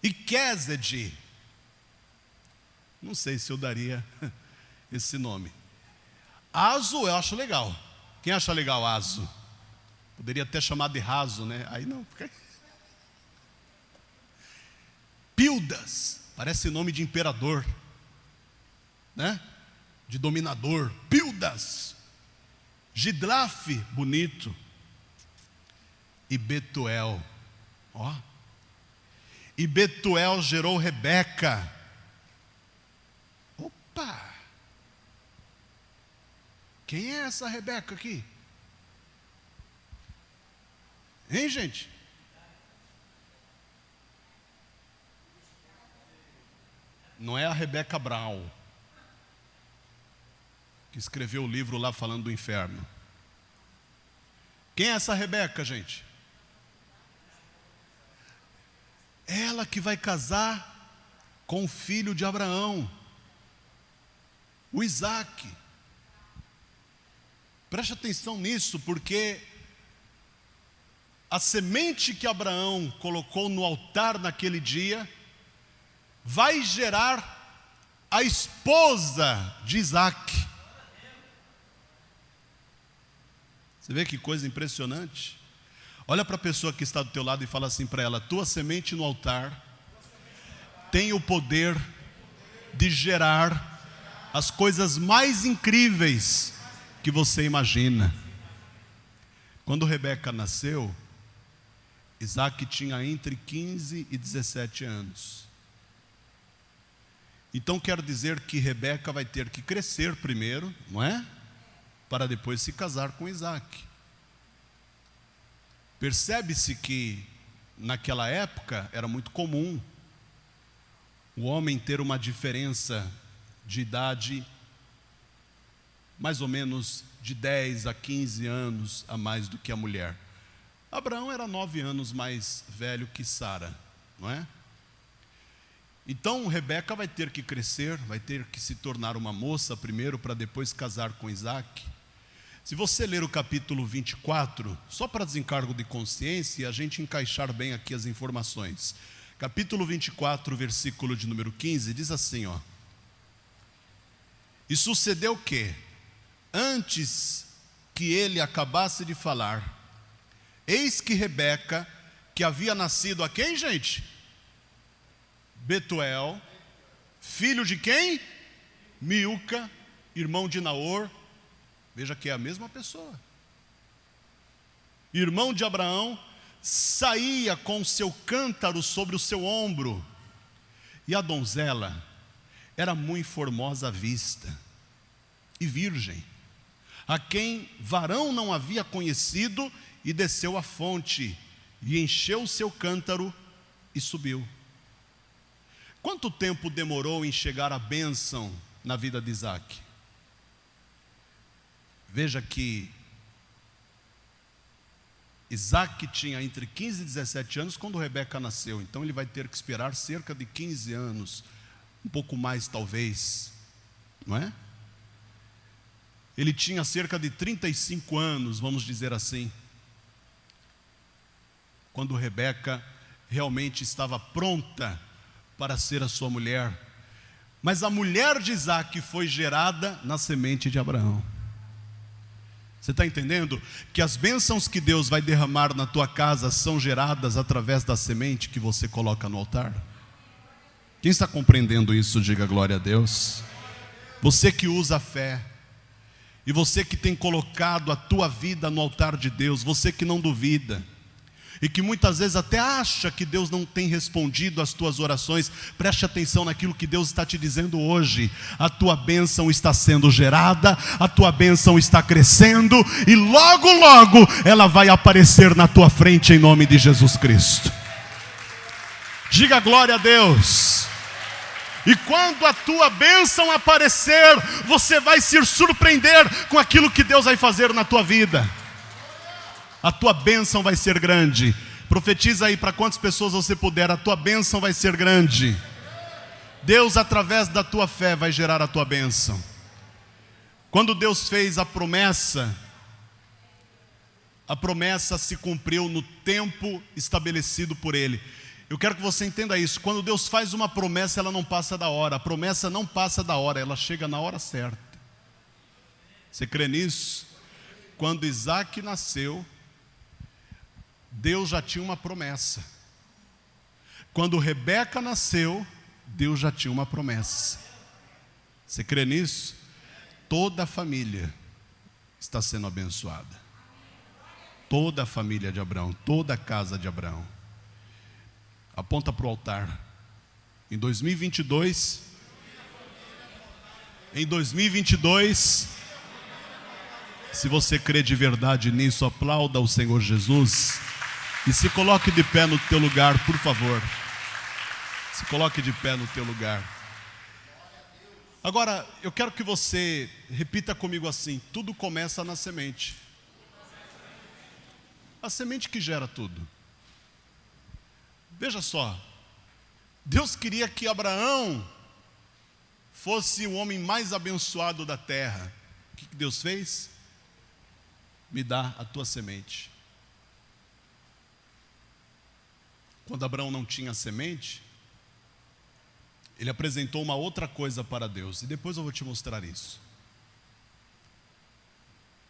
E Quezed. Não sei se eu daria esse nome. Azo eu acho legal. Quem acha legal Azo? Poderia até chamar de Raso, Aí não. Pildas, parece nome de imperador, De dominador. Pildas. Gidlaf, bonito. E Betuel. E Betuel gerou Rebeca. Opa! Quem é essa Rebeca aqui? Hein, gente? Não é a Rebeca Brown, que escreveu o livro lá falando do inferno. Quem é essa Rebeca, gente? ela que vai casar com o filho de Abraão, o Isaque. Preste atenção nisso, porque a semente que Abraão colocou no altar naquele dia vai gerar a esposa de Isaque. Você vê que coisa impressionante? Olha para a pessoa que está do teu lado e fala assim para ela: tua semente no altar tem o poder de gerar as coisas mais incríveis que você imagina. Quando Rebeca nasceu, Isaque tinha entre 15 e 17 anos. Então quer dizer que Rebeca vai ter que crescer primeiro, não é? Para depois se casar com Isaque. Percebe-se que naquela época era muito comum o homem ter uma diferença de idade mais ou menos de 10 a 15 anos a mais do que a mulher. Abraão era 9 anos mais velho que Sara, não é? Então Rebeca vai ter que crescer, vai ter que se tornar uma moça primeiro para depois casar com Isaque. Se você ler o capítulo 24, só para desencargo de consciência e a gente encaixar bem aqui as informações. Capítulo 24, versículo de número 15, diz assim, ó: e sucedeu que, antes que ele acabasse de falar, eis que Rebeca, que havia nascido a quem, gente? Betuel, filho de quem? Milca, irmão de Naor. Veja que é a mesma pessoa. Irmão de Abraão, saía com seu cântaro sobre o seu ombro. E a donzela era muito formosa à vista e virgem, a quem varão não havia conhecido, e desceu à fonte, e encheu o seu cântaro, e subiu. Quanto tempo demorou em chegar a bênção na vida de Isaque? Veja que Isaque tinha entre 15 e 17 anos quando Rebeca nasceu. Então ele vai ter que esperar cerca de 15 anos, um pouco mais talvez, não é? Ele tinha cerca de 35 anos, vamos dizer assim, quando Rebeca realmente estava pronta para ser a sua mulher. Mas a mulher de Isaque foi gerada na semente de Abraão. Você está entendendo? Que as bênçãos que Deus vai derramar na tua casa são geradas através da semente que você coloca no altar? Quem está compreendendo isso, diga glória a Deus. Você que usa a fé, e você que tem colocado a tua vida no altar de Deus, você que não duvida, e que muitas vezes até acha que Deus não tem respondido às tuas orações, preste atenção naquilo que Deus está te dizendo hoje. A tua bênção está sendo gerada, a tua bênção está crescendo, e logo logo ela vai aparecer na tua frente em nome de Jesus Cristo. Diga glória a Deus. E quando a tua bênção aparecer, você vai se surpreender com aquilo que Deus vai fazer na tua vida. A tua bênção vai ser grande. Profetiza aí para quantas pessoas você puder. A tua bênção vai ser grande. Deus, através da tua fé, vai gerar a tua bênção. Quando Deus fez a promessa se cumpriu no tempo estabelecido por Ele. Eu quero que você entenda isso. Quando Deus faz uma promessa, ela não passa da hora. A promessa não passa da hora, ela chega na hora certa. Você crê nisso? Quando Isaque nasceu, Deus já tinha uma promessa. Quando Rebeca nasceu, Deus já tinha uma promessa. Você crê nisso? Toda a família está sendo abençoada. Toda a família de Abraão, toda a casa de Abraão. Aponta para o altar. Em 2022, se você crê de verdade nisso, aplauda o Senhor Jesus. E se coloque de pé no teu lugar, por favor. Se coloque de pé no teu lugar. Agora, eu quero que você repita comigo assim: tudo começa na semente. A semente que gera tudo. Veja só, Deus queria que Abraão fosse o homem mais abençoado da terra. O que Deus fez? Me dá a tua semente. Quando Abraão não tinha semente, ele apresentou uma outra coisa para Deus, e depois eu vou te mostrar isso.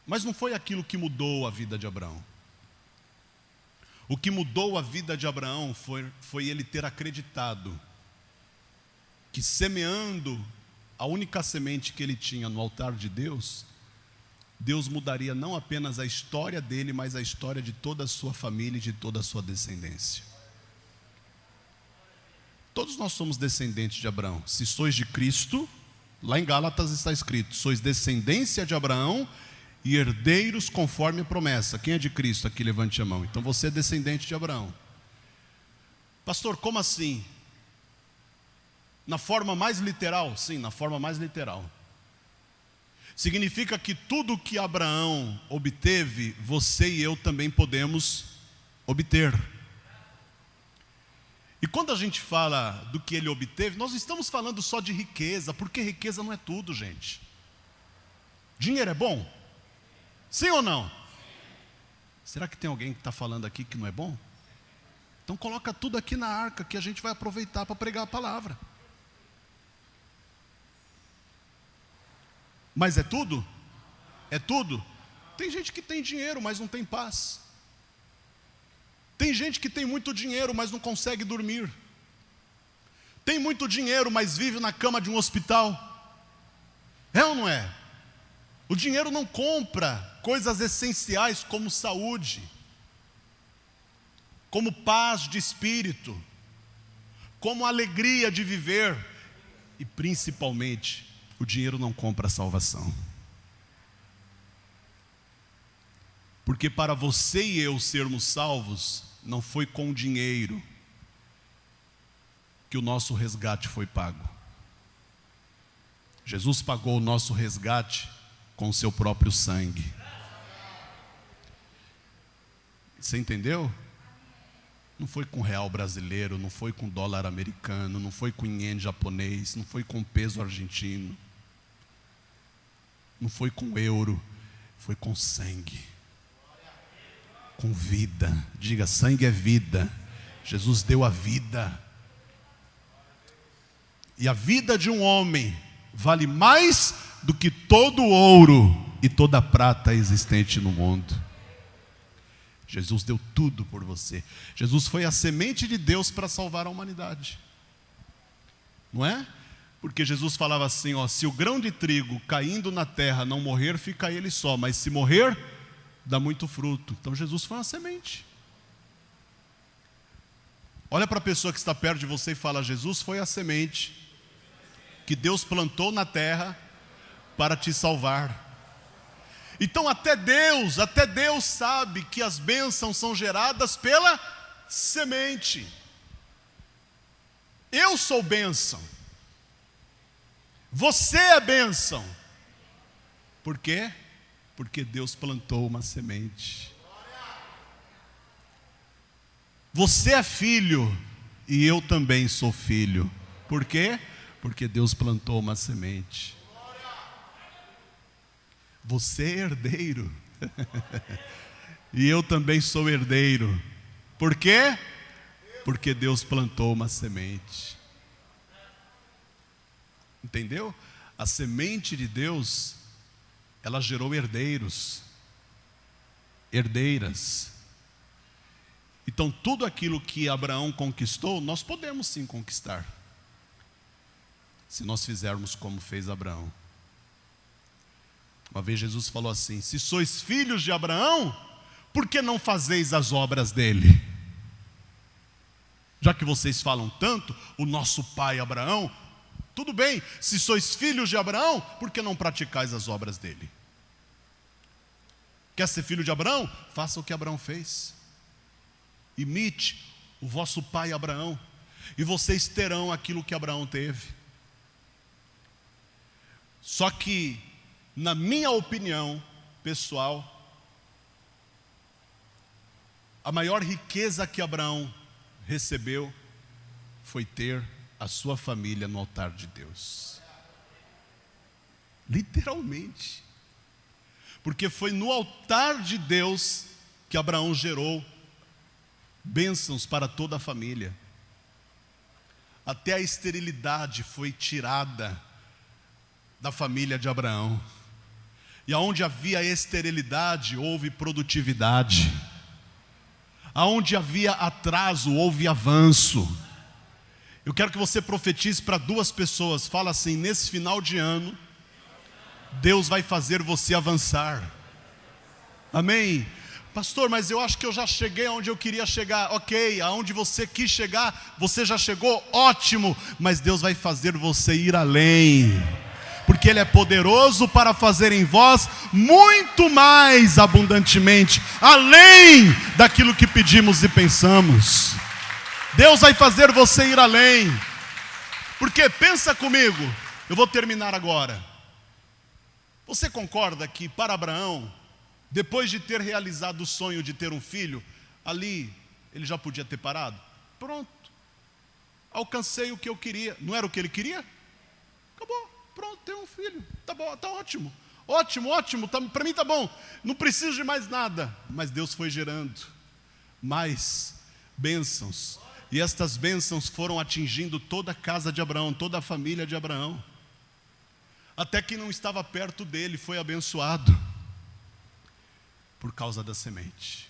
Mas não foi aquilo que mudou a vida de Abraão. O que mudou a vida de Abraão foi ele ter acreditado que, semeando a única semente que ele tinha no altar de Deus, Deus mudaria não apenas a história dele, mas a história de toda a sua família e de toda a sua descendência. Todos nós somos descendentes de Abraão. Se sois de Cristo, lá em Gálatas está escrito: sois descendência de Abraão e herdeiros conforme a promessa. Quem é de Cristo aqui, levante a mão. Então você é descendente de Abraão. Pastor, como assim? Na forma mais literal? Sim, na forma mais literal. Significa que tudo que Abraão obteve, você e eu também podemos obter. E quando a gente fala do que ele obteve, nós não estamos falando só de riqueza, porque riqueza não é tudo, gente. Dinheiro é bom? Sim ou não? Será que tem alguém que está falando aqui que não é bom? Então coloca tudo aqui na arca, que a gente vai aproveitar para pregar a palavra. Mas é tudo? É tudo? Tem gente que tem dinheiro, mas não tem paz. Tem gente que tem muito dinheiro, mas não consegue dormir. Tem muito dinheiro, mas vive na cama de um hospital. É ou não é? O dinheiro não compra coisas essenciais como saúde, como paz de espírito, como alegria de viver. E principalmente, o dinheiro não compra a salvação. Porque para você e eu sermos salvos, não foi com dinheiro que o nosso resgate foi pago. Jesus pagou o nosso resgate com o seu próprio sangue. Você entendeu? Não foi com real brasileiro, não foi com dólar americano, não foi com ien japonês, não foi com peso argentino, não foi com euro, foi com sangue, com vida. Diga, sangue é vida. Jesus deu a vida. E a vida de um homem vale mais do que todo o ouro e toda a prata existente no mundo. Jesus deu tudo por você. Jesus foi a semente de Deus para salvar a humanidade. Não é? Porque Jesus falava assim, ó, se o grão de trigo caindo na terra não morrer, fica ele só, mas se morrer, dá muito fruto. Então Jesus foi uma semente. Olha para a pessoa que está perto de você e fala: Jesus foi a semente que Deus plantou na terra para te salvar. Então até Deus sabe que as bênçãos são geradas pela semente. Eu sou bênção. Você é bênção. Por quê? Porque Deus plantou uma semente. Você é filho e eu também sou filho. Por quê? Porque Deus plantou uma semente. Você é herdeiro. E eu também sou herdeiro. Por quê? Porque Deus plantou uma semente. Entendeu? A semente de Deus, ela gerou herdeiros, herdeiras. Então tudo aquilo que Abraão conquistou, nós podemos sim conquistar, se nós fizermos como fez Abraão. Uma vez Jesus falou assim: se sois filhos de Abraão, por que não fazeis as obras dele? Já que vocês falam tanto, o nosso pai Abraão, tudo bem, se sois filhos de Abraão, por que não praticais as obras dele? Quer ser filho de Abraão? Faça o que Abraão fez. Imite o vosso pai Abraão, e vocês terão aquilo que Abraão teve. Só que, na minha opinião pessoal, a maior riqueza que Abraão recebeu foi ter a sua família no altar de Deus. Literalmente. Porque foi no altar de Deus que Abraão gerou bênçãos para toda a família. Até a esterilidade foi tirada da família de Abraão. E aonde havia esterilidade, houve produtividade. Aonde havia atraso, houve avanço. Eu quero que você profetize para 2 pessoas. Fala assim: nesse final de ano, Deus vai fazer você avançar. Amém? Pastor, mas eu acho que eu já cheguei aonde eu queria chegar. Ok, aonde você quis chegar, você já chegou, ótimo. Mas Deus vai fazer você ir além. Porque Ele é poderoso para fazer em vós muito mais abundantemente, além daquilo que pedimos e pensamos. Deus vai fazer você ir além. Porque pensa comigo, eu vou terminar agora. Você concorda que para Abraão, depois de ter realizado o sonho de ter um filho, ali ele já podia ter parado? Pronto, alcancei o que eu queria. Não era o que ele queria? Acabou. Pronto, tem um filho, tá bom, tá ótimo, ótimo, tá, para mim tá bom, não preciso de mais nada. Mas Deus foi gerando mais bênçãos, e estas bênçãos foram atingindo toda a casa de Abraão, toda a família de Abraão. Até quem não estava perto dele foi abençoado, por causa da semente.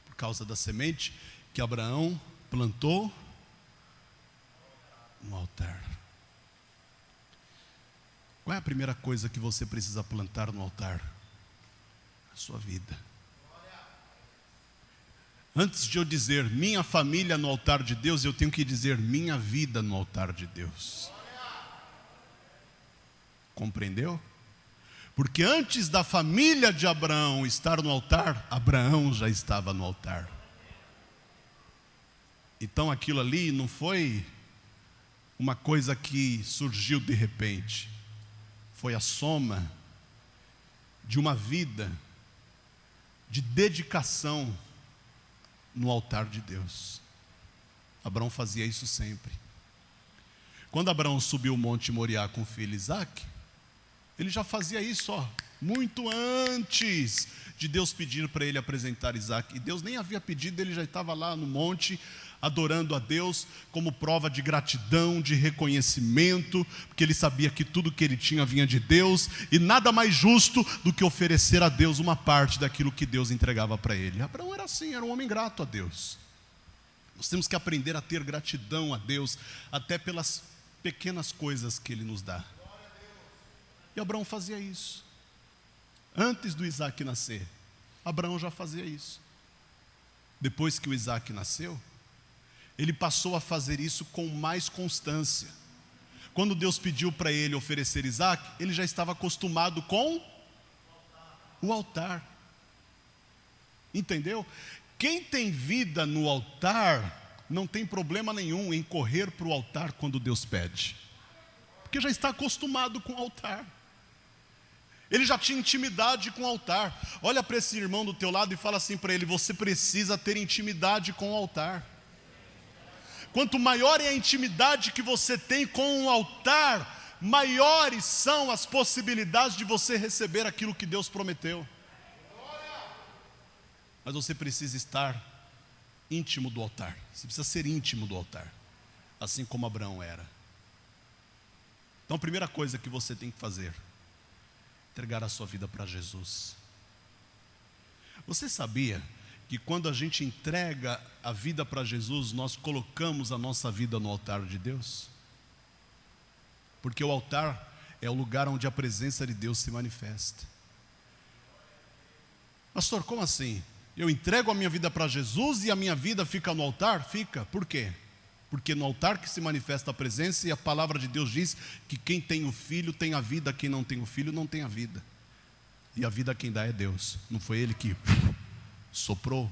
Por causa da semente que Abraão plantou no altar. Qual é a primeira coisa que você precisa plantar no altar? A sua vida. Antes de eu dizer minha família no altar de Deus, eu tenho que dizer minha vida no altar de Deus. Compreendeu? Porque antes da família de Abraão estar no altar, Abraão já estava no altar. Então aquilo ali não foi uma coisa que surgiu de repente. Foi a soma de uma vida de dedicação no altar de Deus. Abraão fazia isso sempre. Quando Abraão subiu o monte Moriá com o filho Isaque, ele já fazia isso, muito antes de Deus pedir para ele apresentar Isaque. E Deus nem havia pedido, ele já estava lá no monte, adorando a Deus como prova de gratidão, de reconhecimento, porque ele sabia que tudo que ele tinha vinha de Deus, e nada mais justo do que oferecer a Deus uma parte daquilo que Deus entregava para ele. Abraão era assim, era um homem grato a Deus. Nós temos que aprender a ter gratidão a Deus, até pelas pequenas coisas que Ele nos dá. E Abraão fazia isso. Antes do Isaque nascer, Abraão já fazia isso. Depois que o Isaque nasceu, ele passou a fazer isso com mais constância. Quando Deus pediu para ele oferecer Isaque, ele já estava acostumado com o altar. Entendeu? Quem tem vida no altar, não tem problema nenhum em correr para o altar quando Deus pede. Porque já está acostumado com o altar. Ele já tinha intimidade com o altar. Olha para esse irmão do teu lado e fala assim para ele: você precisa ter intimidade com o altar. Quanto maior é a intimidade que você tem com o altar, maiores são as possibilidades de você receber aquilo que Deus prometeu. Mas você precisa estar íntimo do altar. Você precisa ser íntimo do altar, assim como Abraão era. Então a primeira coisa que você tem que fazer: entregar a sua vida para Jesus. Você sabia que quando a gente entrega a vida para Jesus, nós colocamos a nossa vida no altar de Deus? Porque o altar é o lugar onde a presença de Deus se manifesta. Pastor, como assim? Eu entrego a minha vida para Jesus e a minha vida fica no altar? Fica. Por quê? Porque no altar que se manifesta a presença, e a palavra de Deus diz que quem tem o Filho tem a vida, quem não tem o Filho não tem a vida. E a vida quem dá é Deus. Não foi Ele que soprou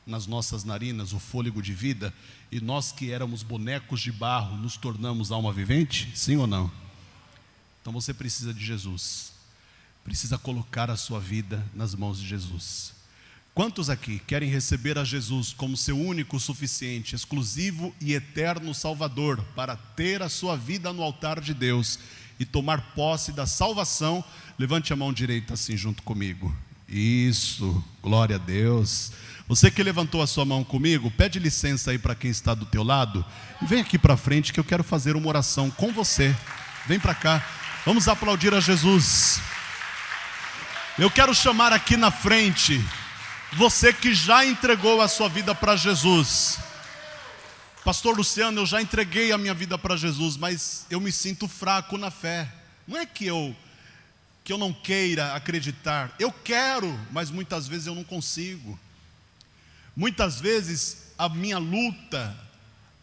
nas nossas narinas o fôlego de vida, e nós que éramos bonecos de barro nos tornamos alma vivente? Sim ou não? Então você precisa de Jesus. Precisa colocar a sua vida nas mãos de Jesus. Quantos aqui querem receber a Jesus como seu único, suficiente, exclusivo e eterno Salvador, para ter a sua vida no altar de Deus e tomar posse da salvação? Levante a mão direita assim junto comigo. Isso, glória a Deus. Você que levantou a sua mão comigo, pede licença aí para quem está do teu lado e vem aqui para frente que eu quero fazer uma oração com você. Vem para cá, vamos aplaudir a Jesus. Eu quero chamar aqui na frente você que já entregou a sua vida para Jesus. Pastor Luciano, eu já entreguei a minha vida para Jesus, mas eu me sinto fraco na fé. Não é que eu não queira acreditar. Eu quero, mas muitas vezes eu não consigo. Muitas vezes a minha luta,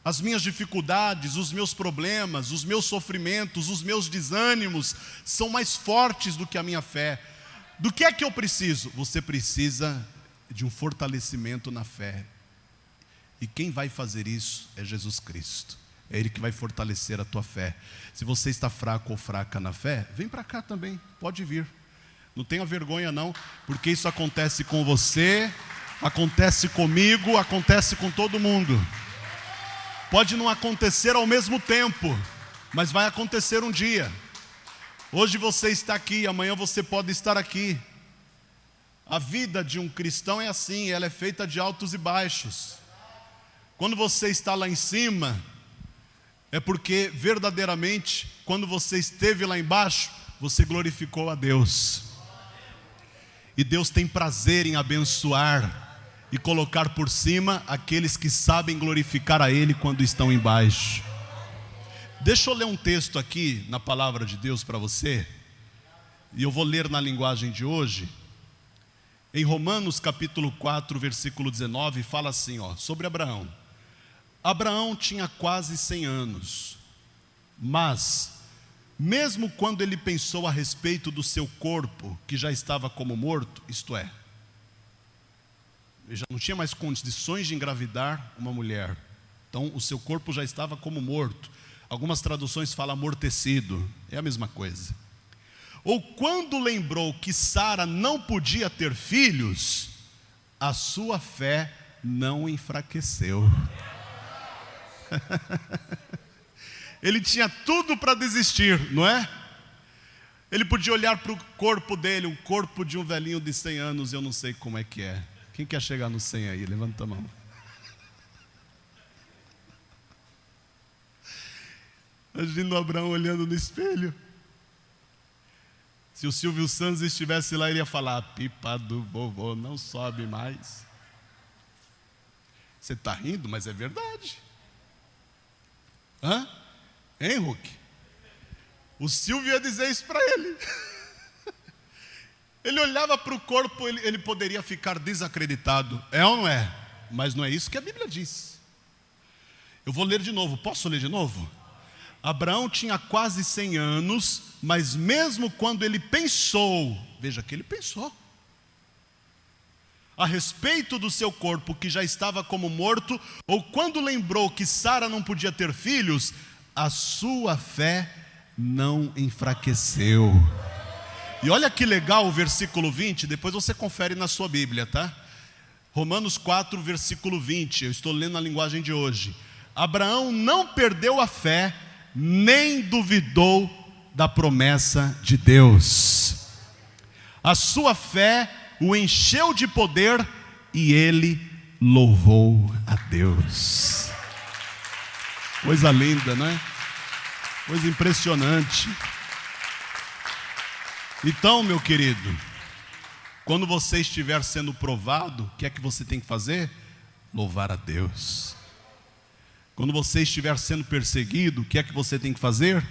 as minhas dificuldades, os meus problemas, os meus sofrimentos, os meus desânimos são mais fortes do que a minha fé. Do que é que eu preciso? Você precisa de um fortalecimento na fé. E quem vai fazer isso é Jesus Cristo. É Ele que vai fortalecer a tua fé. Se você está fraco ou fraca na fé, vem para cá também, pode vir. Não tenha vergonha não, porque isso acontece com você, acontece comigo, acontece com todo mundo. Pode não acontecer ao mesmo tempo, mas vai acontecer um dia. Hoje você está aqui, amanhã você pode estar aqui. A vida de um cristão é assim, ela é feita de altos e baixos. Quando você está lá em cima, é porque verdadeiramente, quando você esteve lá embaixo, você glorificou a Deus. E Deus tem prazer em abençoar e colocar por cima aqueles que sabem glorificar a Ele quando estão embaixo. Deixa eu ler um texto aqui na palavra de Deus para você, e eu vou ler na linguagem de hoje. Em Romanos capítulo 4, versículo 19, fala assim, sobre Abraão. Abraão tinha quase 100 anos, mas, mesmo quando ele pensou a respeito do seu corpo, que já estava como morto, isto é, ele já não tinha mais condições de engravidar uma mulher, então o seu corpo já estava como morto. Algumas traduções falam amortecido, é a mesma coisa. Ou quando lembrou que Sara não podia ter filhos, a sua fé não enfraqueceu. Ele tinha tudo para desistir, não é? Ele podia olhar para o corpo dele, o corpo de um velhinho de 100 anos, eu não sei como é que é. Quem quer chegar no 100 aí? Levanta a mão. Imagina o Abraão olhando no espelho. Se o Silvio Santos estivesse lá, ele ia falar: a pipa do vovô não sobe mais. Você está rindo, mas é verdade. Hã? Hein, Hulk? O Silvio ia dizer isso para ele. Ele olhava para o corpo, ele poderia ficar desacreditado. É ou não é? Mas não é isso que a Bíblia diz. Eu vou ler de novo, posso ler de novo? Abraão tinha quase 100 anos, mas mesmo quando ele pensou, veja que ele pensou, a respeito do seu corpo que já estava como morto, ou quando lembrou que Sara não podia ter filhos, a sua fé não enfraqueceu. E olha que legal o versículo 20, depois você confere na sua Bíblia, tá? Romanos 4, versículo 20, eu estou lendo na linguagem de hoje. Abraão não perdeu a fé, nem duvidou da promessa de Deus. A sua fé o encheu de poder e ele louvou a Deus. Coisa linda, não é? Coisa impressionante. Então, meu querido, quando você estiver sendo provado, o que é que você tem que fazer? Louvar a Deus. Quando você estiver sendo perseguido, o que é que você tem que fazer?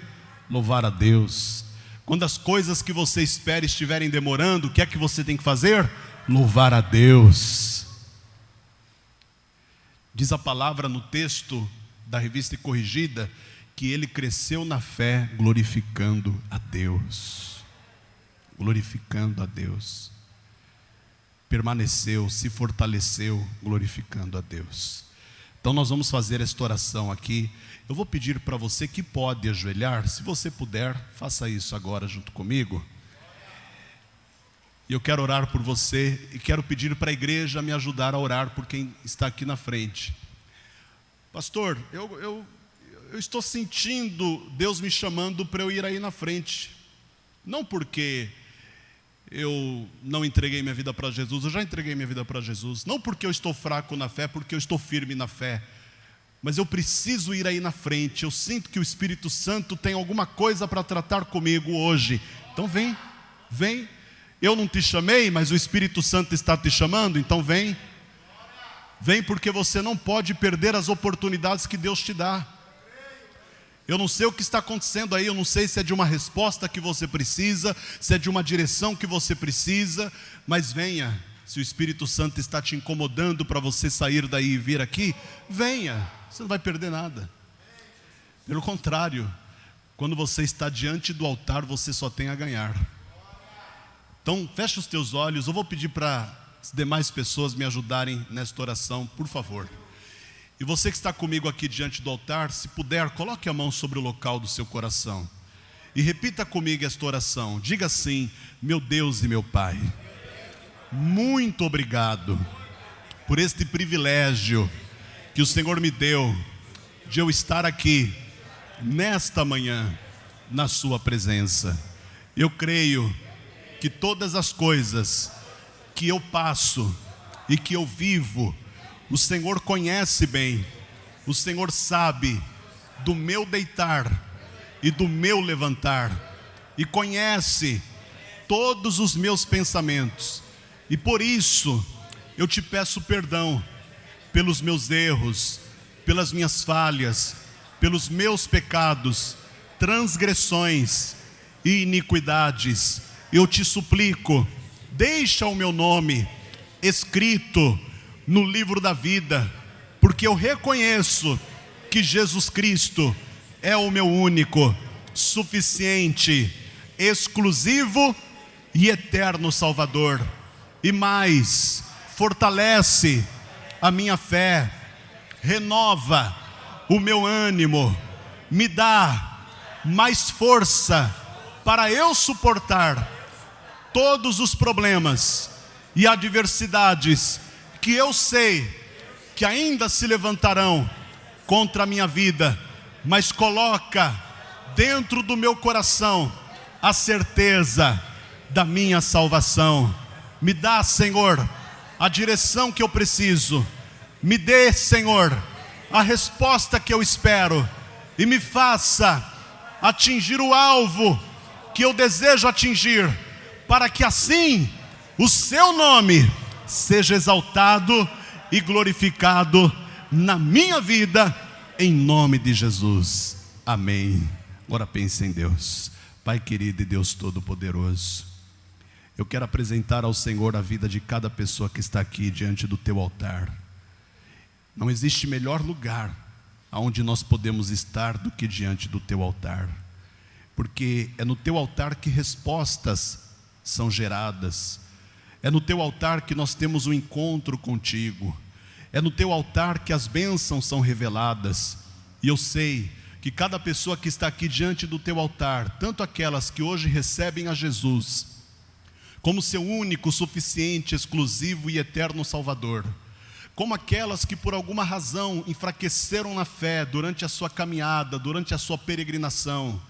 Louvar a Deus. Quando as coisas que você espera estiverem demorando, o que é que você tem que fazer? Louvar a Deus. Diz a palavra no texto da Revista e Corrigida, que ele cresceu na fé glorificando a Deus. Glorificando a Deus. Permaneceu, se fortaleceu glorificando a Deus. Então nós vamos fazer esta oração aqui. Eu vou pedir para você que pode ajoelhar, se você puder, faça isso agora junto comigo. E eu quero orar por você e quero pedir para a igreja me ajudar a orar por quem está aqui na frente. Pastor, eu estou sentindo Deus me chamando para eu ir aí na frente. Não porque eu não entreguei minha vida para Jesus, eu já entreguei minha vida para Jesus. Não porque eu estou fraco na fé, porque eu estou firme na fé. Mas eu preciso ir aí na frente. Eu sinto que o Espírito Santo tem alguma coisa para tratar comigo hoje. Então vem. Eu não te chamei, mas o Espírito Santo está te chamando, então vem. Vem, porque você não pode perder as oportunidades que Deus te dá. Eu não sei o que está acontecendo aí, eu não sei se é de uma resposta que você precisa, se é de uma direção que você precisa, mas venha. Se o Espírito Santo está te incomodando para você sair daí e vir aqui, venha, você não vai perder nada. Pelo contrário, quando você está diante do altar, você só tem a ganhar. Então, fecha os teus olhos. Eu vou pedir para as demais pessoas me ajudarem nesta oração, por favor. E você que está comigo aqui diante do altar, se puder, coloque a mão sobre o local do seu coração. E repita comigo esta oração. Diga assim: meu Deus e meu Pai, muito obrigado por este privilégio que o Senhor me deu de eu estar aqui, nesta manhã, na sua presença. Eu creio que todas as coisas que eu passo e que eu vivo, o Senhor conhece bem, o Senhor sabe do meu deitar e do meu levantar, e conhece todos os meus pensamentos, e por isso eu te peço perdão pelos meus erros, pelas minhas falhas, pelos meus pecados, transgressões e iniquidades. Eu te suplico, deixa o meu nome escrito no livro da vida, porque eu reconheço que Jesus Cristo é o meu único, suficiente, exclusivo e eterno Salvador. E mais, fortalece a minha fé, renova o meu ânimo, me dá mais força para eu suportar todos os problemas e adversidades que eu sei que ainda se levantarão contra a minha vida, mas coloca dentro do meu coração a certeza da minha salvação. Me dá, Senhor, a direção que eu preciso. Me dê, Senhor, a resposta que eu espero, e me faça atingir o alvo que eu desejo atingir, para que assim o seu nome seja exaltado e glorificado na minha vida, em nome de Jesus. Amém. Agora pense em Deus. Pai querido e Deus Todo-Poderoso, eu quero apresentar ao Senhor a vida de cada pessoa que está aqui diante do teu altar. Não existe melhor lugar aonde nós podemos estar do que diante do teu altar, porque é no teu altar que respostas são geradas, é no teu altar que nós temos um encontro contigo, é no teu altar que as bênçãos são reveladas. E eu sei que cada pessoa que está aqui diante do teu altar, tanto aquelas que hoje recebem a Jesus como seu único, suficiente, exclusivo e eterno Salvador, como aquelas que por alguma razão enfraqueceram na fé durante a sua caminhada, durante a sua peregrinação,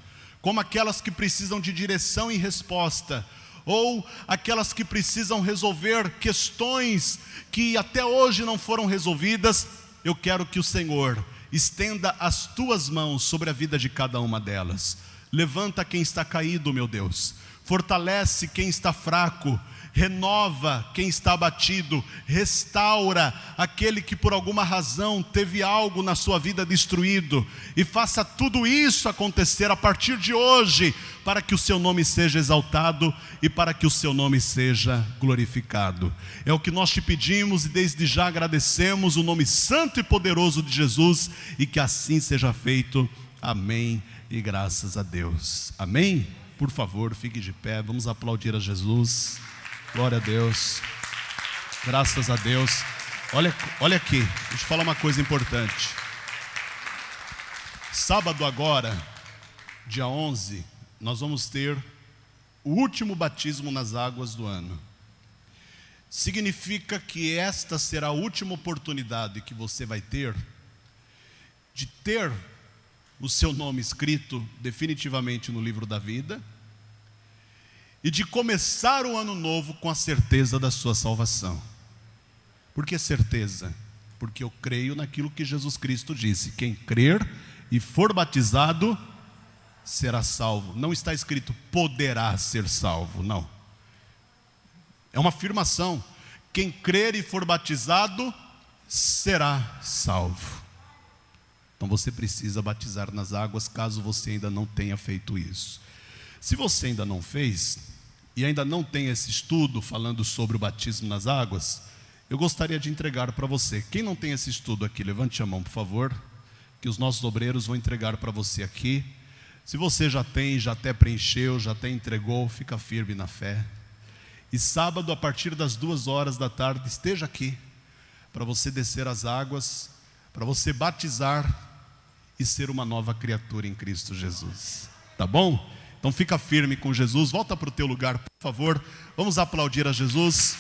como aquelas que precisam de direção e resposta, ou aquelas que precisam resolver questões que até hoje não foram resolvidas. Eu quero que o Senhor estenda as tuas mãos sobre a vida de cada uma delas. Levanta quem está caído, meu Deus, fortalece quem está fraco, renova quem está abatido, restaura aquele que por alguma razão teve algo na sua vida destruído, e faça tudo isso acontecer a partir de hoje, para que o seu nome seja exaltado e para que o seu nome seja glorificado. É o que nós te pedimos e desde já agradecemos o nome santo e poderoso de Jesus, e que assim seja feito. Amém e graças a Deus. Amém? Por favor, fique de pé, vamos aplaudir a Jesus. Glória a Deus, graças a Deus. Olha aqui, deixa eu falar uma coisa importante. Sábado agora, dia 11, nós vamos ter o último batismo nas águas do ano. significa que esta será a última oportunidade que você vai ter de ter o seu nome escrito definitivamente no livro da vida e de começar o ano novo com a certeza da sua salvação. Por que certeza? Porque eu creio naquilo que Jesus Cristo disse: quem crer e for batizado será salvo. Não está escrito poderá ser salvo, não. É uma afirmação: quem crer e for batizado será salvo. Então você precisa batizar nas águas, caso você ainda não tenha feito isso. Se você ainda não fez, e ainda não tem esse estudo falando sobre o batismo nas águas, eu gostaria de entregar para você. Quem não tem esse estudo aqui, levante a mão, por favor, que os nossos obreiros vão entregar para você aqui. Se você já tem, já até preencheu, já até entregou, fica firme na fé. E sábado, a partir das 2h da tarde, esteja aqui, para você descer as águas, para você batizar e ser uma nova criatura em Cristo Jesus. Tá bom? Então fica firme com Jesus. Volta para o teu lugar, por favor. Vamos aplaudir a Jesus.